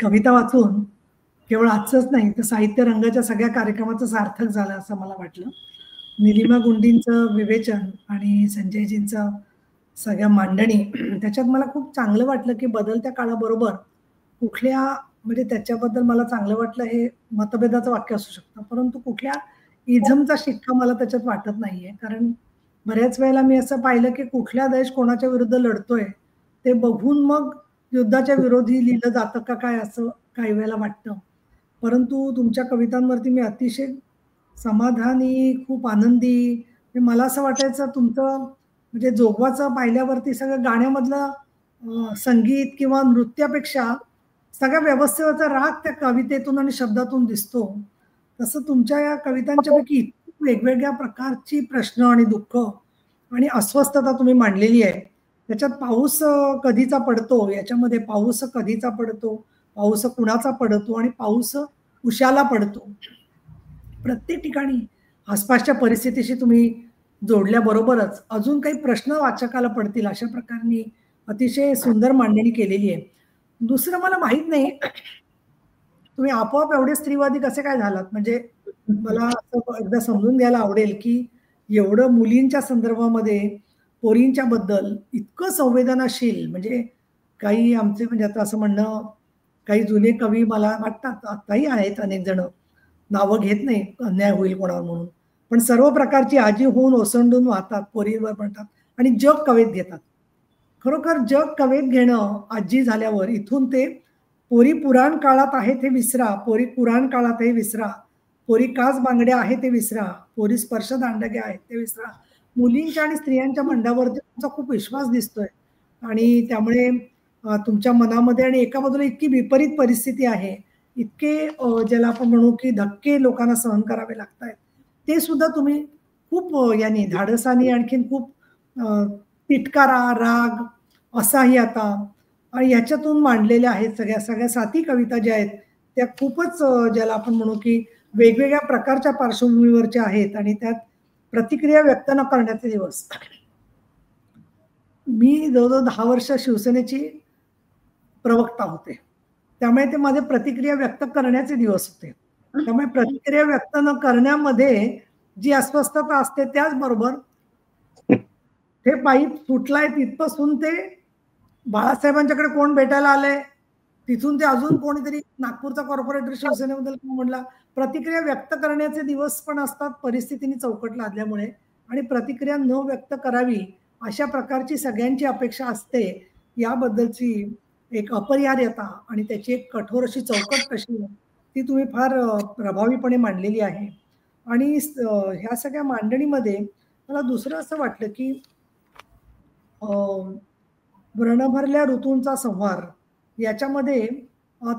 कविता वाचून केवळ आजच नाही तर साहित्य रंगाच्या सगळ्या कार्यक्रमाचं सार्थक झालं असं मला वाटलं. निलिमा गुंडींचं विवेचन आणि संजयजींचं सगळ्या मांडणी, त्याच्यात मला खूप चांगलं वाटलं की बदलत्या काळाबरोबर कुठल्या, म्हणजे त्याच्याबद्दल मला चांगलं वाटलं, हे मतभेदाचं वाक्य असू शकतं, परंतु कुठल्या इझमचा शिक्का मला त्याच्यात वाटत नाहीये. कारण बऱ्याच वेळेला मी असं पाहिलं की कुठला देश कोणाच्या विरुद्ध लढतोय ते बघून मग युद्धाच्या विरोधी लिहिलं जातं का काय असं काही वेळेला वाटतं. परंतु तुमच्या कवितांवरती मी अतिशय समाधानी, खूप आनंदी, मला असं वाटायचं तुमचं म्हणजे जोगवाचं पाहिल्यावरती सगळं गाण्यामधलं संगीत किंवा नृत्यापेक्षा सगळ्या व्यवस्थेचा राग त्या कवितेतून आणि शब्दातून दिसतो. तसं तुमच्या या कवितांच्यापैकी इतकी वेगवेगळ्या प्रकारची प्रश्न आणि दुःख आणि अस्वस्थता तुम्ही मांडलेली आहे. त्याच्यात पाऊस कधीचा पडतो, याच्यामध्ये पाऊस कधीचा पडतो, पाऊस कुणाचा पडतो आणि पाऊस उशाला पडतो. प्रत्येक ठिकाणी आसपासच्या परिस्थितीशी तुम्ही जोडल्याबरोबरच अजून काही प्रश्न वाचकाला पडतील अशा प्रकारे अतिशय सुंदर मांडणी केलेली आहे. दुसरं मला माहित नाही तुम्ही आपोआप एवढे स्त्रीवादी कसे काय झालात. म्हणजे मला असं एकदा समजून घ्यायला आवडेल की एवढं मुलींच्या संदर्भामध्ये पोरींच्या बद्दल इतकं संवेदनाशील, म्हणजे काही आमचे म्हणजे आता असं म्हणणं काही जुने कवी मला वाटतात आताही आहेत अनेक जण, नावं घेत नाही अन्याय होईल कोणावर म्हणून, पण सर्व प्रकारची आजी होऊन ओसंडून वाहतात पोरीवर म्हणतात आणि जग कवेत घेतात. खरोखर जग कवेत घेणं आजी झाल्यावर इथून ते पोरी पुराण काळात आहे ते विसरा, पोरी पुराण काळात हे विसरा, पोरी काच बांगड्या आहे ते विसरा, पोरी स्पर्श दांडग्या आहेत ते विसरा. मुलींच्या आणि स्त्रियांच्या मंडावरती तुमचा खूप विश्वास दिसतोय आणि त्यामुळे तुमच्या मनामध्ये आणि एका बाजूला इतकी विपरीत परिस्थिती आहे, इतके ज्याला आपण म्हणू की धक्के लोकांना सहन करावे लागत आहेत, ते सुद्धा तुम्ही खूप याने धाडसाने आणखीन खूप तिटकारा राग असाही आता आणि ह्याच्यातून मांडलेल्या आहेत. सगळ्या साथी कविता ज्या आहेत त्या खूपच ज्याला आपण म्हणू की वेगवेगळ्या प्रकारच्या पार्श्वभूमीवरच्या आहेत आणि त्यात प्रतिक्रिया व्यक्त न करण्याचे दिवस. मी जवळजवळ 10 वर्ष शिवसेनेची प्रवक्ता होते, त्यामुळे ते माझे प्रतिक्रिया व्यक्त करण्याचे दिवस होते. त्यामुळे प्रतिक्रिया व्यक्त न करण्यामध्ये जी अस्वस्थता असते त्याचबरोबर हे पाईप फुटलाय तिथपासून ते बाळासाहेबांच्याकडे कोण भेटायला आलंय तिथून ते अजून कोणीतरी नागपूरचा कॉर्पोरेटर शिवसेनेबद्दल म्हणला, प्रतिक्रिया व्यक्त करण्याचे दिवस पण असतात परिस्थितीने चौकट लादल्यामुळे, आणि प्रतिक्रिया न व्यक्त करावी अशा प्रकारची सगळ्यांची अपेक्षा असते. याबद्दलची एक अपरिहार्यता आणि त्याची एक कठोर अशी चौकट कशी ती तुम्ही फार प्रभावीपणे मांडलेली आहे. आणि ह्या सगळ्या मांडणीमध्ये मला दुसरं असं वाटलं की व्रणभरल्या ऋतूंचा संहार याच्यामध्ये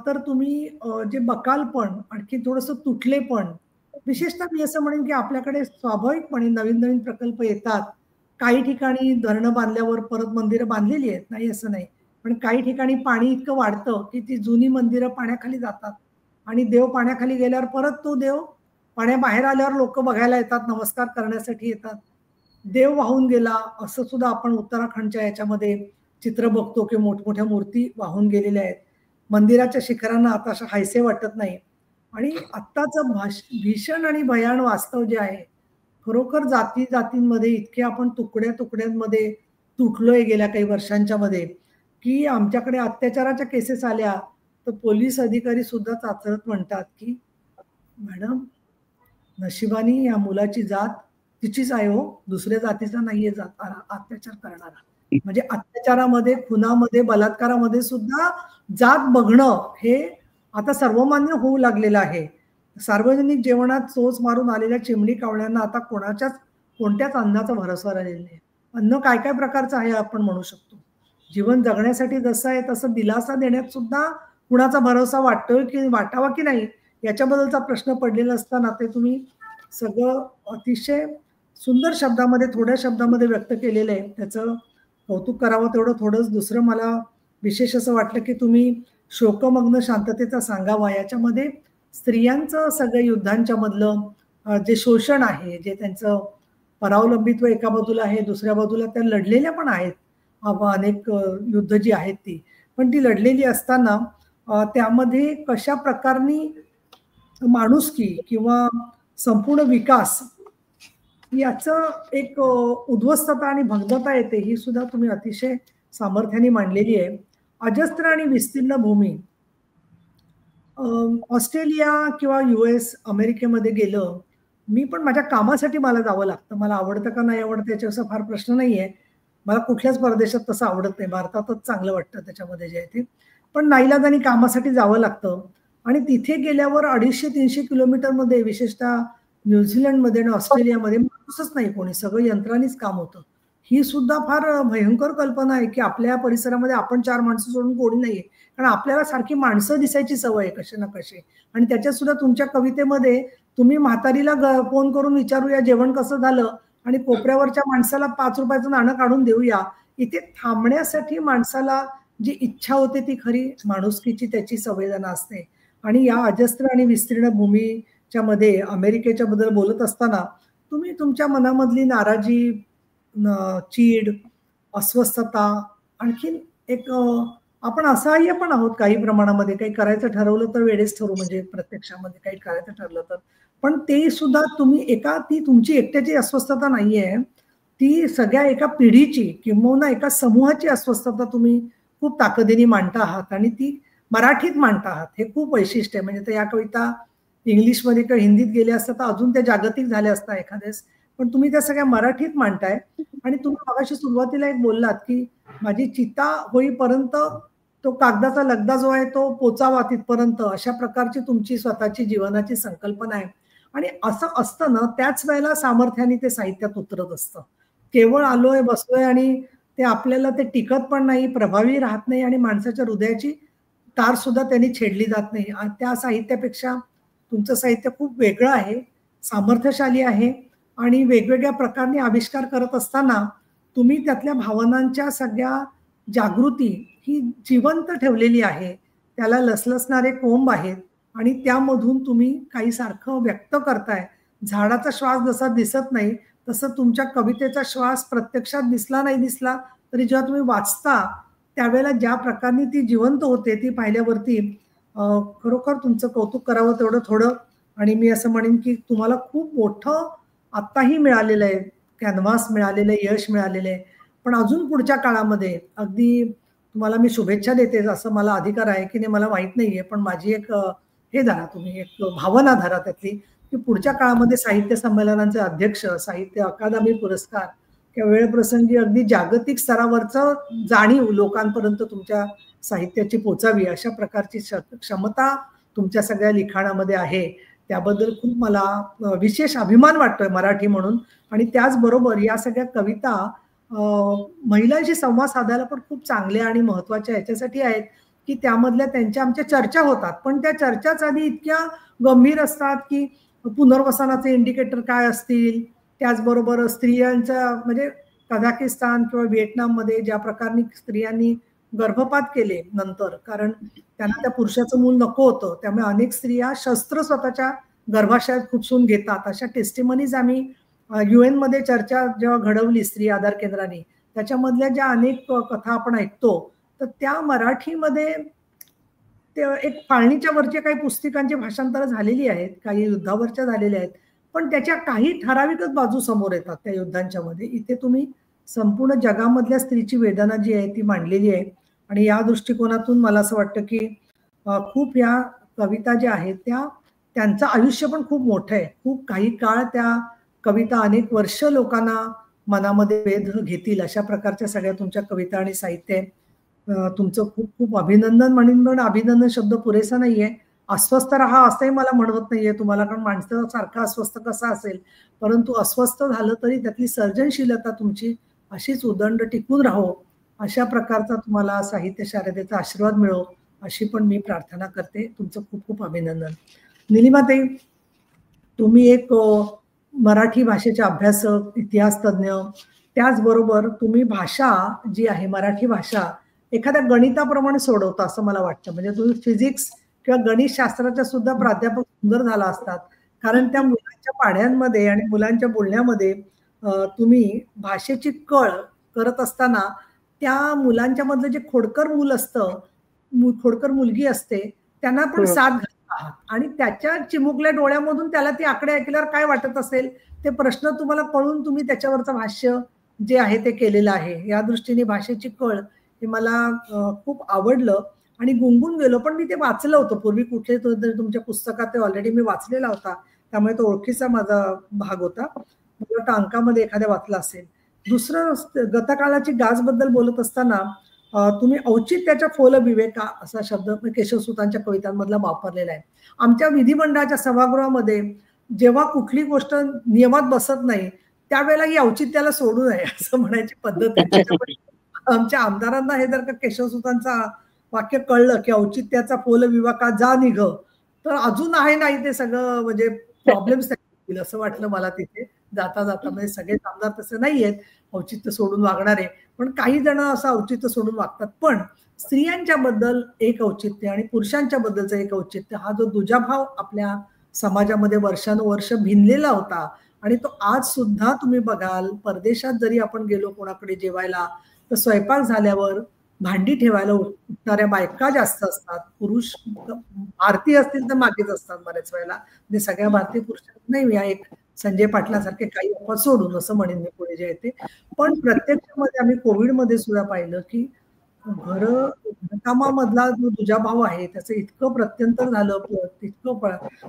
तर तुम्ही जे बकालपण आणखी थोडंसं तुटलेपण, विशेषतः मी असं म्हणेन की आपल्याकडे स्वाभाविकपणे नवीन नवीन प्रकल्प येतात. काही ठिकाणी धरणं बांधल्यावर परत मंदिरं बांधलेली आहेत, नाही असं नाही, पण काही ठिकाणी पाणी इतकं वाढतं की ती जुनी मंदिरं पाण्याखाली जातात आणि देव पाण्याखाली गेल्यावर परत तो देव पाण्याबाहेर आल्यावर लोक बघायला येतात, नमस्कार करण्यासाठी येतात. देव वाहून गेला असं सुद्धा आपण उत्तराखंडच्या याच्यामध्ये चित्र बघतो की मोठमोठ्या मूर्ती वाहून गेलेल्या आहेत. मंदिराच्या शिखरांना आता असं हायसे वाटत नाही. आणि आत्ताचं भीषण आणि भयान वास्तव जे आहे, खरोखर जाती जातींमध्ये इतके आपण तुकड्या तुकड्यांमध्ये तुटलोय गेल्या काही वर्षांच्या मध्ये की आमच्याकडे अत्याचाराच्या केसेस आल्या तर पोलीस अधिकारी सुद्धा चाचरत म्हणतात की मॅडम नशिबाने या मुलाची जात तिचीच आहे हो, दुसऱ्या जातीचा नाहीये जात अत्याचार करणारा. म्हणजे अत्याचारामध्ये, खुनामध्ये, बलात्कारामध्ये सुद्धा जात बघणं हे आता सर्वमान्य होऊ लागलेलं आहे. सार्वजनिक जेवणात चोच मारून आलेल्या चिमणी कावळ्यांना आता कोणत्याच अन्नाचा भरोसा राहिलेला नाही. अन्न काय काय प्रकारचं आहे आपण म्हणू शकतो. जीवन जगण्यासाठी जसं आहे तसं दिलासा देण्यात सुद्धा कुणाचा भरोसा वाटतोय की वाटावा की नाही याच्याबद्दलचा प्रश्न पडलेला असताना ते तुम्ही सगळं अतिशय सुंदर शब्दामध्ये, थोड्या शब्दामध्ये व्यक्त केलेलं आहे. त्याचं कौतुक करावं तेवढं थोडंच. दुसरं मला विशेष असं वाटलं की तुम्ही शोकमग्न शांततेचा सांगावा, याच्यामध्ये स्त्रियांचं सगळं युद्धांच्या मधलं जे शोषण आहे, जे त्यांचं परावलंबित्व एका बाजूला आहे, दुसऱ्या बाजूला त्या लढलेल्या पण आहेत अनेक युद्ध जी आहेत ती, पण ती लढलेली असताना त्यामध्ये कशा प्रकारनी माणुसकी किंवा संपूर्ण विकास याचं एक उद्ध्वस्तता आणि भग्नता येते, ही सुद्धा तुम्ही अतिशय सामर्थ्याने मांडलेली आहे. अजस्त्र आणि विस्तीर्ण भूमी. ऑस्ट्रेलिया किंवा US अमेरिकेमध्ये गेलं मी पण माझ्या कामासाठी मला जावं लागतं. मला आवडतं का नाही आवडतं याच्यावर फार प्रश्न नाहीये. मला कुठल्याच परदेशात तसं आवडत नाही. भारतातच चांगलं वाटतं त्याच्यामध्ये जे आहे ते. पण नाईलाजाने कामासाठी जावं लागतं आणि तिथे गेल्यावर 250-300 किलोमीटरमध्ये विशेषतः न्यूझीलंडमध्ये आणि ऑस्ट्रेलियामध्ये माणूसच नाही कोणी, सगळं यंत्रानीच काम होतं. ही सुद्धा फार भयंकर कल्पना आहे, की आपल्या परिसरामध्ये आपण 4 माणसं सोडून कोणी नाहीये. कारण आपल्याला सारखी माणसं दिसायची सवय आहे कसे ना कसे आणि त्याच्यात सुद्धा तुमच्या कवितेमध्ये तुम्ही म्हातारीला फोन करून विचारूया जेवण कसं झालं आणि कोपऱ्यावरच्या माणसाला 5 रुपयाचं नाणं काढून देऊया. इथे थांबण्यासाठी माणसाला जी इच्छा होते ती खरी माणुसकीची त्याची संवेदना असते. आणि या अजस्त्र आणि विस्तीर्ण भूमीच्या मध्ये अमेरिकेच्या बद्दल बोलत असताना तुम्ही तुमच्या मनामधली नाराजी, चीड, अस्वस्थता, आणखीन एक आपण असहाय्य पण आहोत काही प्रमाणामध्ये. काही करायचं ठरवलं तर वेळेस ठरू, म्हणजे प्रत्यक्षामध्ये काही करायचं ठरलं तर. पण ते सुद्धा तुम्ही ती तुमची एकट्याची अस्वस्थता नाहीये, ती सगळ्या एका पिढीची किंबहुना एका समूहाची अस्वस्थता तुम्ही खूप ताकदीने मांडता आहात आणि ती मराठीत मांडता आहात. हे खूप वैशिष्ट्य आहे. म्हणजे त्या या कविता इंग्लिशमध्ये किंवा हिंदीत गेल्या असतात तर अजून त्या जागतिक झाल्या असतात एखाद्यास, पण तुम्ही त्या सगळ्या मराठीत मांडताय. आणि तुम्ही मगाशी सुरुवातीला एक बोललात की माझी चिता होईपर्यंत तो कागदाचा लगदा जो आहे तो पोचावा तिथपर्यंत, अशा प्रकारची तुमची स्वतःची जीवनाची संकल्पना आहे. आणि असं असतं ना त्याच वेळेला सामर्थ्याने ते साहित्यात उतरत असतं. केवळ आलोय बसलोय आणि ते आपल्याला ते टिकत पण नाही, प्रभावी राहत नाही आणि माणसाच्या हृदयाची तार सुद्धा त्यांनी छेडली जात नाही. आणि त्या साहित्यापेक्षा तुमचं साहित्य खूप वेगळं आहे, सामर्थ्यशाली आहे आणि वेगवेगळ्या प्रकारने आविष्कार करत असताना तुम्ही त्यातल्या भावनांच्या सगळ्या जागृती ही जिवंत ठेवलेली आहे. त्याला लसलसणारे कोंब आहेत आणि त्यामधून तुम्ही काही सारखं व्यक्त करताय. झाडाचा श्वास जसा दिसत नाही तसं तुमच्या कवितेचा श्वास प्रत्यक्षात दिसला नाही दिसला तरी जेव्हा तुम्ही वाचता त्यावेळेला ज्या प्रकारे ती जिवंत होते ती पाहिल्यावरती खरोखर तुमचं कौतुक करावं तेवढं थोडं. आणि मी असं म्हणेन की तुम्हाला खूप मोठं आत्ताही मिळालेलं आहे, कॅनव्हास मिळालेलं आहे, यश मिळालेलं आहे. पण अजून पुढच्या काळामध्ये अगदी तुम्हाला मी शुभेच्छा देते, असं मला अधिकार आहे की नाही मला माहित नाहीये, पण माझी एक हे धरा, तुम्ही एक भावना धरा त्यातली, की पुढच्या काळामध्ये साहित्य संमेलनांचे अध्यक्ष, साहित्य अकादमी पुरस्कार किंवा वेळप्रसंगी अगदी जागतिक स्तरावरचं जाणीव लोकांपर्यंत तुमच्या साहित्याची पोचावी अशा प्रकारची क्षमता तुमच्या सगळ्या लिखाणामध्ये आहे. त्याबद्दल खूप मला विशेष अभिमान वाटतोय मराठी म्हणून. आणि त्याचबरोबर या सगळ्या कविता महिलांशी संवाद साधायला पण खूप चांगल्या आणि महत्वाच्या याच्यासाठी आहेत की त्यामधल्या त्यांच्या आमच्या चर्चा होतात, पण त्या चर्चाच आधी इतक्या गंभीर असतात की पुनर्वसनाचे इंडिकेटर काय असतील, त्याचबरोबर स्त्रियांच्या म्हणजे कझाकिस्तान किंवा व्हिएटनाममध्ये ज्या प्रकारे स्त्रियांनी गर्भपात केले नंतर, कारण त्यांना त्या पुरुषाचं मूल नको होतं, त्यामुळे अनेक स्त्रिया शस्त्र स्वतःच्या गर्भाशयात खुपसून घेतात. अशा टेस्टिमनीज आम्ही UN मध्ये चर्चा जेव्हा घडवली स्त्री आधार केंद्राने, त्याच्यामधल्या ज्या अनेक कथा आपण ऐकतो तर त्या मराठीमध्ये ते एक फाळणीच्या वरच्या काही पुस्तकांची भाषांतर झालेली आहेत, काही युद्धावरच्या झालेल्या आहेत, पण त्याच्या काही ठराविकच बाजू समोर येतात त्या युद्धांच्या मध्ये. इथे तुम्ही संपूर्ण जगामधल्या स्त्रीची वेदना जी आहे ती मांडलेली आहे. आणि या दृष्टिकोनातून मला असं वाटतं की खूप या कविता ज्या आहेत त्यांचं आयुष्य पण खूप मोठं आहे. खूप काही काळ त्या कविता अनेक वर्ष लोकांना मनामध्ये वेध घेतील अशा प्रकारच्या सगळ्या तुमच्या कविता आणि साहित्य आहे. तुमचं खूप खूप अभिनंदन म्हणेन, पण अभिनंदन शब्द पुरेसा नाहीये. अस्वस्थ राहा असंही मला म्हणवत नाहीये तुम्हाला, कारण माणसं सारखा अस्वस्थ कसा असेल, परंतु अस्वस्थ झालं तरी त्यातली सर्जनशीलता तुमची अशीच उदंड टिकून राहो, अशा प्रकारचा तुम्हाला साहित्य शारदेचा आशीर्वाद मिळो अशी पण मी प्रार्थना करते. तुमचं खूप खूप अभिनंदन. निलिमाताई, तुम्ही एक मराठी भाषेचे अभ्यासक, इतिहास तज्ञ, त्याचबरोबर तुम्ही भाषा जी आहे मराठी भाषा एखाद्या गणिताप्रमाणे सोडवता असं मला वाटतं. म्हणजे तुम्ही फिजिक्स किंवा गणित शास्त्राच्या सुद्धा प्राध्यापक सुंदर झाला असतात, कारण त्या मुलांच्या पाढ्यांमध्ये आणि मुलांच्या बोलण्यामध्ये तुम्ही भाषेची कळ करत असताना त्या मुलांच्या मधलं जे खोडकर मूल असतं, खोडकर मुलगी असते, त्यांना पण साथ घालत आहात आणि त्याच्या चिमुकल्या डोळ्यामधून त्याला ती आकडे ऐकल्यावर काय वाटत असेल ते प्रश्न तुम्हाला कळून तुम्ही त्याच्यावरचं भाष्य जे आहे ते केलेलं आहे. या दृष्टीने भाषेची कळ हे मला खूप आवडलं आणि गुंगून गेलो. पण मी ते वाचलं होतं पूर्वी, कुठले तुमच्या पुस्तकात ते ऑलरेडी मी वाचलेला होता, त्यामुळे तो ओळखीचा माझा भाग होता. मला वाटतं अंकामध्ये एखाद्या वाचला असेल. दुसरं गतकाळाची गाजबद्दल बोलत असताना तुम्ही औचित्याच्या फोल विवेका असा शब्द केशवसुतांच्या कवितांमधला वापरलेला आहे. आमच्या विधिमंडळाच्या सभागृहामध्ये जेव्हा कुठली गोष्ट नियमात बसत नाही त्यावेळेला ही औचित्याला सोडू नये असं म्हणायची पद्धत आहे. त्याच्यामुळे आमच्या आमदारांना हे जर का केशवसुतांचा वाक्य कळलं की औचित्याचा फोल विवाका जा निघ, तर अजून आहे नाही ते सगळं म्हणजे प्रॉब्लेम्स असं वाटलं मला तिथे जाता जाता. म्हणजे सगळेच आमदार तसे नाही आहेत औचित्य सोडून वागणारे, पण काही जण असं औचित्य सोडून वागतात. पण स्त्रियांच्या बद्दल एक औचित्य आणि पुरुषांच्या बद्दलचं एक औचित्य, हा जो दुजाभाव आपल्या समाजामध्ये वर्षानुवर्ष भिनलेला होता आणि तो आज सुद्धा तुम्ही बघाल, परदेशात जरी आपण गेलो कोणाकडे जेवायला तर स्वयंपाक झाल्यावर भांडी ठेवायला उठणाऱ्या बायका जास्त असतात. पुरुष भारतीय असतील तर मागेच असतात बऱ्याच वेळेला. म्हणजे सगळ्या भारतीय पुरुष नाही, या एक संजय पाटलासारखे काही अपवाद सोडून असं म्हणेन मी पुढे जे आहे ते. पण प्रत्यक्षामध्ये आम्ही कोविडमध्ये सुद्धा पाहिलं की घरकामामधला जो दुजाभाव आहे त्याचं इतकं प्रत्यंतर झालं, इतकं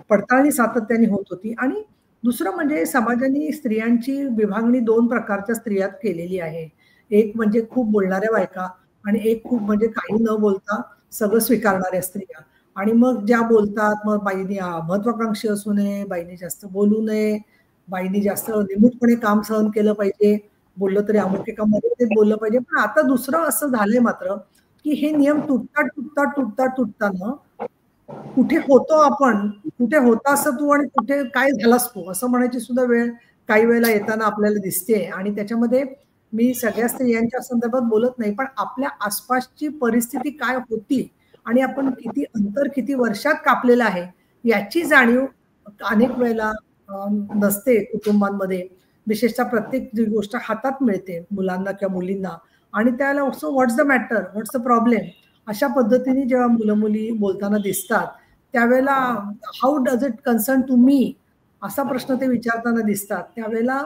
पडताळणी सातत्याने होत होती. आणि दुसरं म्हणजे समाजाने स्त्रियांची विभागणी 2 प्रकारच्या स्त्रियात केलेली आहे. एक म्हणजे खूप बोलणाऱ्या बायका आणि एक खूप म्हणजे काही न बोलता सगळं स्वीकारणाऱ्या स्त्रिया. आणि मग ज्या बोलतात, मग बाईनी महत्वाकांक्षी असू नये, बाईनी जास्त बोलू नये, बाईनी जास्त निमूटपणे काम सहन केलं पाहिजे, बोललं तरी अमुक एका मर्यादेत बोललं पाहिजे. पण आता दुसरं असं झालंय मात्र की हे नियम तुटताना कुठे होतो आपण, कुठे होता असं तू आणि कुठे काय झालास तू असं म्हणायची सुद्धा वेळ काही वेळेला येताना आपल्याला दिसते. आणि त्याच्यामध्ये मी सगळ्या स्त्रियांच्या संदर्भात बोलत नाही, पण आपल्या आसपासची परिस्थिती काय होती आणि आपण किती वर्षात कापलेलं आहे याची जाणीव अनेक वेळेला नसते कुटुंबांमध्ये. विशेषतः प्रत्येक जी गोष्ट हातात मिळते मुलांना किंवा मुलींना आणि त्याला असं what's the matter, what's the problem अशा पद्धतीने जेव्हा मुलं मुली बोलताना दिसतात त्यावेळेला how does it concern to me असा प्रश्न ते विचारताना दिसतात. त्यावेळेला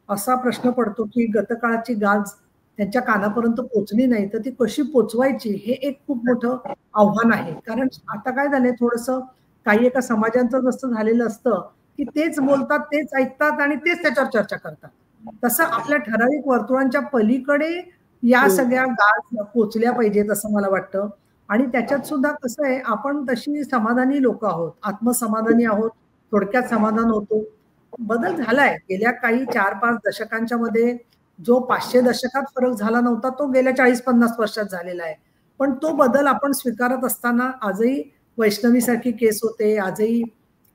असा प्रश्न पडतो की गतकाळाची गाज त्यांच्या कानापर्यंत पोचली नाही तर ती कशी पोचवायची हे एक खूप मोठं आव्हान आहे. कारण आता काय झालंय, थोडंसं काही एका समाजांचं जसं झालेलं असतं की तेच बोलतात, तेच ऐकतात आणि तेच त्याच्यावर चर्चा करतात, तसं आपल्या ठराविक वर्तुळांच्या पलीकडे या सगळ्या गाज पोचल्या पाहिजेत असं मला वाटतं. आणि त्याच्यात सुद्धा कसं आहे, आपण तशी समाधानी लोक आहोत, आत्मसमाधानी आहोत, थोडक्यात समाधान होतो. बदल झालाय गेल्या काही 4-5 दशकांच्या मध्ये, जो 500 दशकात फरक झाला नव्हता तो गेल्या 40-50 वर्षात झालेला आहे. पण तो बदल आपण स्वीकारत असताना आजही वैष्णवीसारखी केस होते, आजही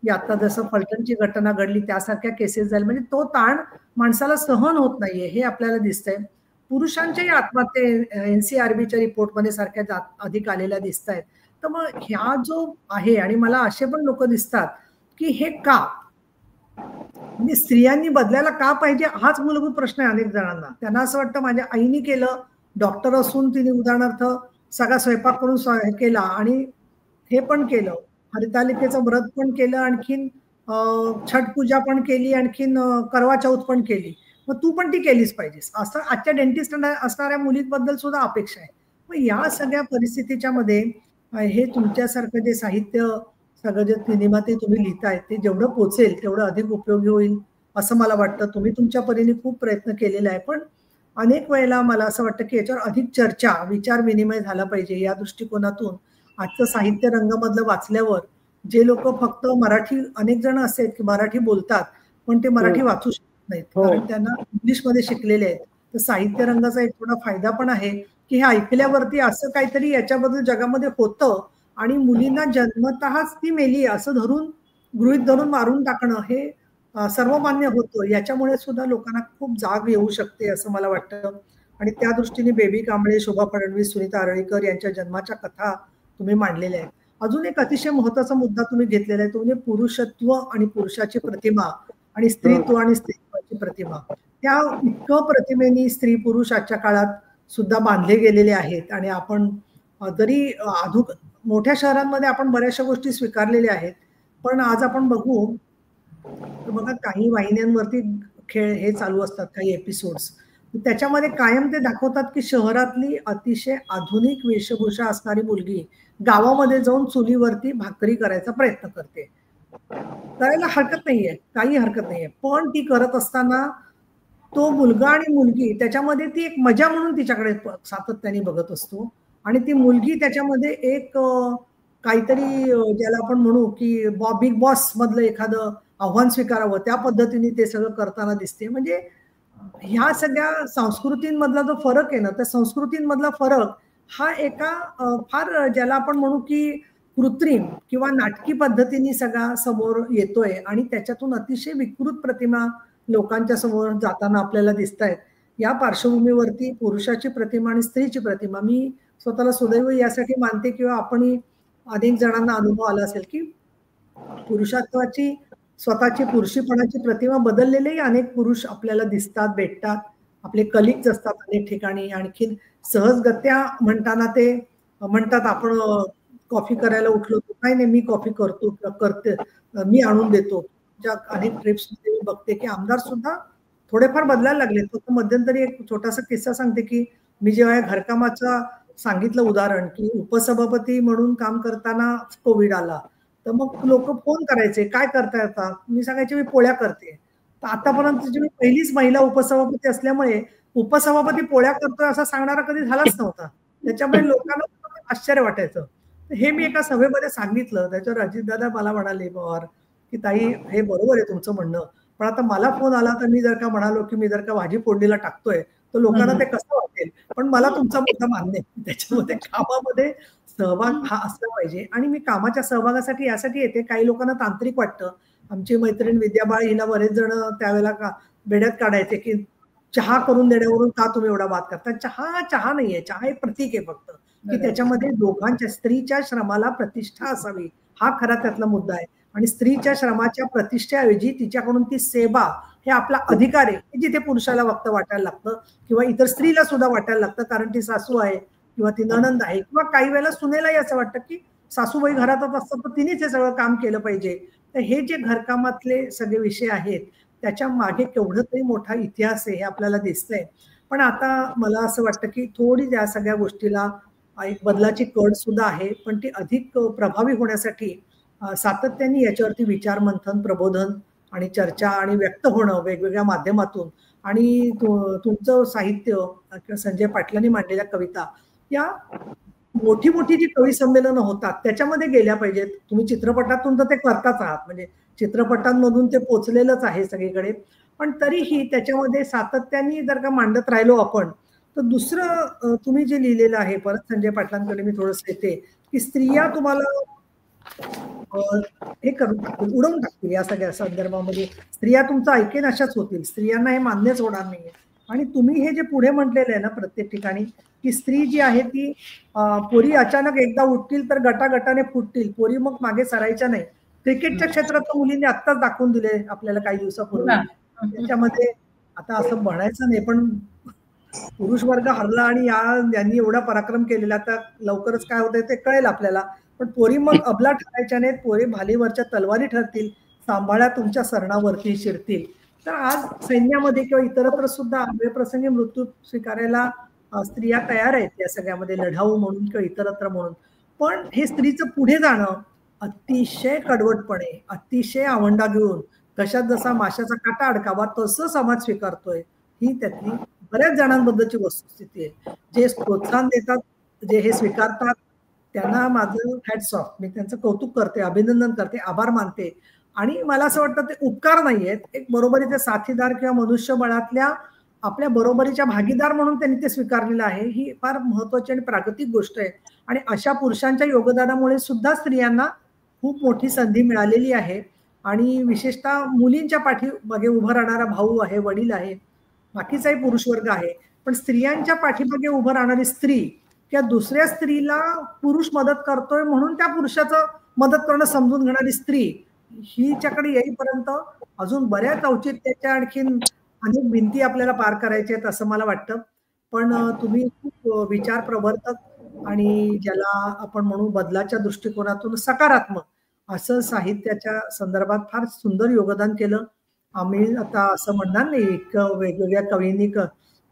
आता जसं फलटणची घटना घडली त्यासारख्या केसेस झाल्या. म्हणजे तो ताण माणसाला सहन होत नाहीये हे आपल्याला दिसतंय. पुरुषांच्याही आत्महत्या NCRBच्या रिपोर्टमध्ये सारख्या अधिक आलेल्या दिसत आहेत. तर मग ह्या जो आहे, आणि मला असे पण लोक दिसतात की हे का म्हणजे स्त्रियांनी बदलायला का पाहिजे हाच मूलभूत प्रश्न आहे अनेक जणांना. त्यांना असं वाटतं माझ्या आईने केलं, डॉक्टर असून तिने उदाहरणार्थ सगळा स्वयंपाक करून केला आणि हे पण केलं, हरितालिकेचं व्रत पण केलं, आणखीन छठ पूजा पण केली, आणखीन करवा चौथ पण केली, मग तू पण ती केलीच पाहिजेस असं आजच्या डेंटिस्ट असणाऱ्या मुलींबद्दल सुद्धा अपेक्षा आहे. मग या सगळ्या परिस्थितीच्या मध्ये हे तुमच्यासारखं जे साहित्य सगळं जे सिनेमा ते तुम्ही लिहिताय ते जेवढं पोचेल तेवढं अधिक उपयोगी होईल असं मला वाटतं. तुम्ही तुमच्या परीने खूप प्रयत्न केलेला आहे, पण अनेक वेळेला मला असं वाटतं की याच्यावर अधिक चर्चा, विचार विनिमय झाला पाहिजे. या दृष्टिकोनातून आजचं साहित्य रंगमधलं वाचल्यावर जे लोक फक्त मराठी, अनेक जण असे आहेत की मराठी बोलतात पण ते मराठी वाचू शकत नाहीत कारण त्यांना इंग्लिशमध्ये शिकलेले आहेत, तर साहित्य रंगाचा एक थोडा फायदा पण आहे की हे ऐकल्यावरती असं काहीतरी याच्याबद्दल जगामध्ये होतं आणि मुलींना जन्मतःच ती मेली असं गृहीत धरून मारून टाकणं हे सर्वमान्य होतं. याच्यामुळे सुद्धा लोकांना खूप जाग येऊ शकते असं मला वाटतं. आणि त्या दृष्टीने बेबी कांबळे, शोभा फडणवीस, सुनीता आरळीकर यांच्या जन्माच्या कथा तुम्ही मांडलेल्या आहेत. अजून एक अतिशय महत्वाचा मुद्दा तुम्ही घेतलेला आहे तो म्हणजे पुरुषत्व आणि पुरुषाची प्रतिमा आणि स्त्रीत्व आणि स्त्रीत्वाची प्रतिमा. त्या इतकं प्रतिमेने स्त्री पुरुष आजच्या काळात सुद्धा बांधले गेलेले आहेत. आणि आपण जरी मोठ्या शहरांमध्ये आपण बऱ्याचशा गोष्टी स्वीकारलेल्या आहेत, पण आज आपण बघू तर बघा काही वाहिन्यांवरती खेळ हे चालू असतात, काही एपिसोड्स, त्याच्यामध्ये कायम ते दाखवतात की शहरातली अतिशय आधुनिक वेशभूषा असणारी मुलगी गावामध्ये जाऊन चुलीवरती भाकरी करायचा प्रयत्न करते. करायला हरकत नाहीये, काही हरकत नाहीये. पण ती करत असताना तो मुलगा आणि मुलगी त्याच्यामध्ये ती एक मजा म्हणून तिच्याकडे सातत्याने बघत असतो आणि ती मुलगी त्याच्यामध्ये एक काहीतरी ज्याला आपण म्हणू की बिग बॉस मधलं एखादं आव्हान स्वीकारावं त्या पद्धतीने ते सगळं करताना दिसते. म्हणजे ह्या सगळ्या संस्कृतींमधला जो फरक आहे ना, त्या संस्कृतींमधला फरक हा एका फार ज्याला आपण म्हणू की कृत्रिम किंवा नाटकी पद्धतीने सगळा समोर येतोय आणि त्याच्यातून अतिशय विकृत प्रतिमा लोकांच्या समोर जाताना आपल्याला दिसत आहेत. या पार्श्वभूमीवरती पुरुषाची प्रतिमा आणि स्त्रीची प्रतिमा मी स्वतःला सुदैव यासाठी मानते किंवा आपणही अनेक जणांना अनुभव आला असेल की पुरुषत्वाची स्वतःची पुरुषीपणाची प्रतिमा बदललेलेही अनेक पुरुष आपल्याला दिसतात, भेटतात. आपले कलिग्स असतात अनेक ठिकाणी. आणखीन सहजगत्या म्हणताना ते म्हणतात आपण कॉफी करायला उठलो तर नाही नाही मी कॉफी करते मी आणून देतो. ज्या अनेक ट्रिप्स मध्ये मी बघते की आमदार सुद्धा थोडेफार बदलायला लागले. फक्त मध्यंतरी एक छोटासा किस्सा सांगते की मी जेव्हा या घरकामाचा सांगितलं उदाहरण की उपसभापती म्हणून काम करताना कोविड आला तर मग लोक फोन करायचे काय करता येतात, मी सांगायचे मी पोळ्या करते. तर आतापर्यंत मी पहिलीच महिला उपसभापती असल्यामुळे उपसभापती पोळ्या करतोय असं सांगणारा कधी झालाच नव्हता. त्याच्यामुळे लोकांना आश्चर्य वाटायचं. हे मी एका सभेमध्ये सांगितलं. त्याच्यावर अजितदादा मला म्हणाले पवार की ताई हे बरोबर आहे तुमचं म्हणणं, पण आता मला फोन आला तर मी जर का म्हणालो की मी जर का भाजी फोडणीला टाकतोय तर लोकांना ते कसं वाटेल. पण मला तुमचा मुद्दा मान्य आहे. त्याच्यामध्ये कामामध्ये सहभाग हा असला पाहिजे आणि मी कामाच्या सहभागासाठी यासाठी येते. काही लोकांना तांत्रिक वाटतं. आमची मैत्रीण विद्याबाळ हिला बरेच जण त्यावेळेला बेड्यात काढायचे की चहा करून देण्यावरून का तुम्ही एवढा वाद करता. चहा नाहीये, चहा एक प्रतीक आहे फक्त की त्याच्यामध्ये दोघांच्या स्त्रीच्या श्रमाला प्रतिष्ठा असावी हा खरा त्यातला मुद्दा आहे. आणि स्त्रीच्या श्रमाच्या प्रतिष्ठेऐवजी तिच्याकडून ती सेवा हे आपला अधिकार आहे जिथे पुरुषाला फक्त वाटायला लागतं किंवा इतर स्त्रीला सुद्धा वाटायला लागतं कारण ती सासू आहे किंवा ती नणंद आहे किंवा काही वेळेला सुनेलाही असं वाटतं की सासूबाई घरातच असतात तर तिनेच हे सगळं काम केलं पाहिजे. तर हे जे घरकामातले सगळे विषय आहेत त्याच्या मागे केवढं तरी मोठा इतिहास आहे हे आपल्याला दिसतंय. पण आता मला असं वाटतं की थोडी या सगळ्या गोष्टीला एक बदलाची कड सुद्धा आहे. पण ती अधिक प्रभावी होण्यासाठी सातत्याने याच्यावरती विचार मंथन, प्रबोधन आणि चर्चा आणि व्यक्त होणं वेगवेगळ्या माध्यमातून आणि तुमचं साहित्य किंवा संजय पाटलांनी मांडलेल्या कविता या मोठी मोठी जी कवी संमेलनं होतात त्याच्यामध्ये गेल्या पाहिजेत. तुम्ही चित्रपटातून तर ते करताच आहात म्हणजे चित्रपटांमधून ते पोचलेलंच आहे सगळीकडे. पण तरीही त्याच्यामध्ये सातत्याने जर का मांडत राहिलो आपण तर दुसरं तुम्ही जे लिहिलेलं आहे परत संजय पाटलांकडे मी थोडंसं येते की स्त्रिया तुम्हाला हे करून टाकतील, उडवून टाकतील. या सगळ्या संदर्भामध्ये स्त्रिया तुमचं ऐकेन अशाच होतील. स्त्रियांना हे मान्यच होणार नाहीये. आणि तुम्ही हे जे पुढे म्हटलेलं आहे ना प्रत्येक ठिकाणी की स्त्री जी आहे ती पोरी अचानक एकदा उठतील तर गटागटाने फुटतील, पोरी मग मागे सरायच्या नाही. क्रिकेटच्या क्षेत्रात मुलींनी आत्ताच दाखवून दिले आपल्याला काही दिवसापूर्वी. त्याच्यामध्ये आता असं म्हणायचं नाही पण पुरुष वर्ग हरला आणि यांनी एवढा पराक्रम केलेला आता लवकरच काय होतंय ते कळेल आपल्याला. पण पोरी मग अबला ठरायच्या नाहीत, पोरी भालीवरच्या तलवारी ठरतील, सांभाळ्या तुमच्या सरणावरती शिरतील. तर आज सैन्यामध्ये किंवा इतरत्र सुद्धा वेळप्रसंगी मृत्यू स्वीकारायला स्त्रिया तयार आहेत या सगळ्यामध्ये लढाऊ म्हणून किंवा इतरत्र म्हणून. पण हे स्त्रीचं पुढे जाणं अतिशय कडवटपणे अतिशय आवंडा घेऊन कशात जसा माशाचा काटा अडकावा तसं समाज स्वीकारतोय ही त्यातली बऱ्याच जणांबद्दलची वस्तुस्थिती आहे. जे प्रोत्साहन देतात, जे हे स्वीकारतात त्यांना माझं हॅट्स ऑफ. मी त्यांचं कौतुक करते, अभिनंदन करते, आभार मानते. आणि मला असं वाटतं ते उपकार नाही आहेत, एक बरोबरीचे साथीदार किंवा मनुष्यबळातल्या आपल्या बरोबरीच्या भागीदार म्हणून त्यांनी ते स्वीकारलेलं आहे. ही फार महत्वाची आणि प्रागतिक गोष्ट आहे. आणि अशा पुरुषांच्या योगदानामुळे सुद्धा स्त्रियांना खूप मोठी संधी मिळालेली आहे. आणि विशेषतः मुलींच्या पाठीमागे उभं राहणारा भाऊ आहे, वडील आहे, बाकीचाही पुरुष वर्ग आहे. पण स्त्रियांच्या पाठीमागे उभं राहणारी स्त्री किंवा दुसऱ्या स्त्रीला पुरुष मदत करतोय म्हणून त्या पुरुषाचं मदत करणं समजून घेणारी स्त्री हिच्याकडे येईपर्यंत अजून बऱ्याच औचित्याच्या आणखीन अनेक भिंती आपल्याला पार करायच्या आहेत असं मला वाटतं. पण तुम्ही खूप विचार प्रवर्तक आणि ज्याला आपण म्हणू बदलाच्या दृष्टिकोनातून सकारात्मक असं साहित्याच्या संदर्भात फार सुंदर योगदान केलं. आम्ही आता असं म्हणणार नाही वेगवेगळ्या कवींनी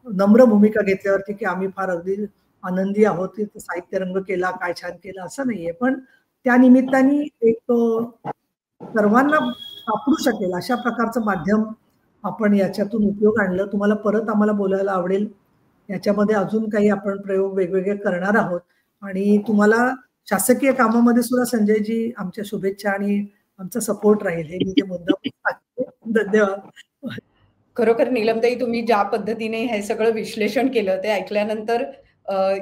नम्र भूमिका घेतल्यावरती की आम्ही फार अगदी आनंदी आहोत, साहित्य रंग केला, काय छान केलं असं नाहीये. पण त्या निमित्ताने एक सर्वांना सापडू शकेल अशा प्रकारचं माध्यम आपण याच्यातून उपयोग आणलं. तुम्हाला परत आम्हाला बोलायला आवडेल. याच्यामध्ये अजून काही आपण प्रयोग वेगवेगळे करणार आहोत आणि तुम्हाला शासकीय कामामध्ये सुद्धा संजयजी आमच्या शुभेच्छा आणि आमचा सपोर्ट राहील हे मी ते मुद्दाम सांगते. धन्यवाद. खरोखर नीलमताई, तुम्ही ज्या पद्धतीने हे सगळं विश्लेषण केलं ते ऐकल्यानंतर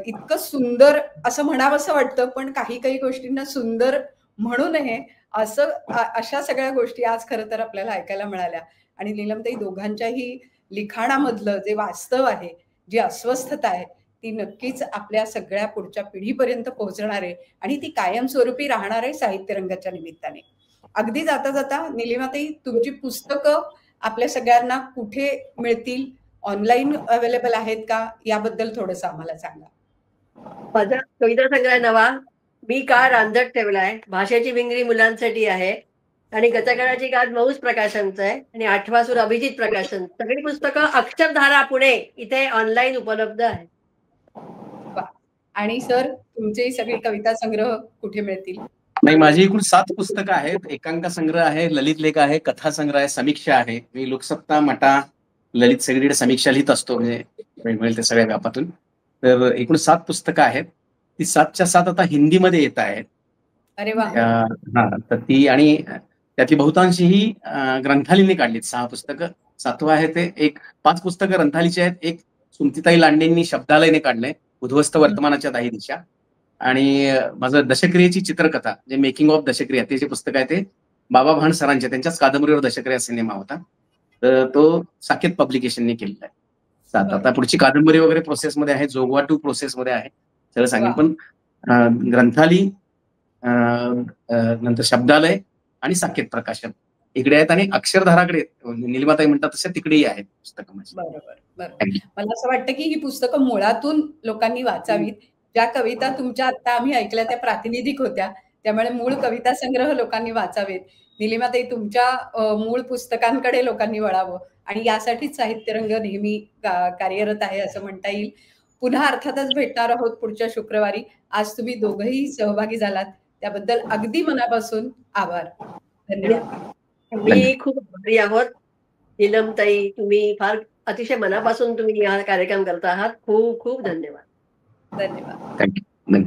इतकं सुंदर असं म्हणावंसं वाटतं, पण काही काही गोष्टींना सुंदर म्हणू नये असं अशा सगळ्या गोष्टी आज खरं तर आपल्याला ऐकायला मिळाल्या. आणि नीलमताई, दोघांच्याही लिखाणामधलं जे वास्तव आहे, जी अस्वस्थता आहे, ती नक्कीच आपल्या सगळ्या पुढच्या पिढीपर्यंत पोहोचणार आहे आणि ती कायमस्वरूपी राहणार आहे साहित्य रंगाच्या निमित्ताने. अगदी जाता जाता नीलिमाताई, तुमची पुस्तकं आपल्या सगळ्यांना कुठे मिळतील? ऑनलाईन अवेलेबल आहेत का? याबद्दल थोडंसं आम्हाला सांगा. माझा कविता संग्रह नवा मी का रांजट ठेवलाय, भाषेची विंगरी मुलांसाठी आहे आणि गतकाळाची गाद मौज प्रकाशनचं आहे आणि 8वा सूर अभिजित प्रकाशन. सगळी पुस्तकं अक्षरधारा पुणे इथे ऑनलाईन उपलब्ध आहे. आणि सर, तुमचे सगळे कविता संग्रह कुठे मिळतील? नाही, माझी एकूण 7 पुस्तकं आहेत. एकांक संग्रह आहे, ललित लेख आहे, कथा संग्रह आहे, समीक्षा आहे. मी लोकसत्ता, मटा, ललित सगळीकडे समीक्षा लिहित असतो, म्हणजे मिळेल ते सगळ्या व्यापातून. तर एकूण 7 पुस्तकं आहेत. ती 7च्या 7 आता हिंदीमध्ये येत आहेत. अरे वा. हा, तर ती आणि त्यातली बहुतांशी ही ग्रंथालीने काढलीत 6 पुस्तकं. 7वं आहे ते 5 पुस्तकं ग्रंथालीची आहेत. एक सुमतीताई लांडेंनी शब्दालयने काढलंय, उद्ध्वस्त वर्तमानाच्या 10 दिशा. आणि माझं दशक्रियेची चित्रकथा, जे मेकिंग ऑफ दशक्रिया, ते जे पुस्तक आहे ते बाबा भांड सरांचे, त्यांच्याच कादंबरीवर दशक्रिया सिनेमा होता, तर तो साकेत पब्लिकेशनने केलेला आहे. आता पुढची कादंबरी वगैरे प्रोसेसमध्ये आहे, जोगवा 2 प्रोसेसमध्ये आहे, सगळं सांगेन. पण ग्रंथाली, नंतर शब्दालय आणि साकेत प्रकाशन इकडे आहेत आणि अक्षरधाराकडे नीलिमाताई म्हणतात तसं तिकडेही आहेत पुस्तकं. बरोबर. मला असं वाटतं की ही पुस्तकं मुळातून लोकांनी वाचावीत. ज्या कविता तुमच्या आता आम्ही ऐकल्या त्या प्रातिनिधिक होत्या, त्यामुळे मूळ कविता संग्रह लोकांनी वाचावेत. नीलिमाताई, तुमच्या मूळ पुस्तकांकडे लोकांनी वळावं आणि यासाठीच साहित्यरंग नेहमी कार्यरत आहे असं म्हणता येईल. पुन्हा अर्थातच भेटणार आहोत पुढच्या शुक्रवारी. आज तुम्ही दोघंही सहभागी झालात त्याबद्दल अगदी मनापासून आभार. धन्यवाद. मी खूप आभारी आहोत नीलमताई. तुम्ही फार अतिशय मनापासून तुम्ही हा कार्यक्रम करता आहात. खूप खूप धन्यवाद. धन्यवाद. थँक्यू.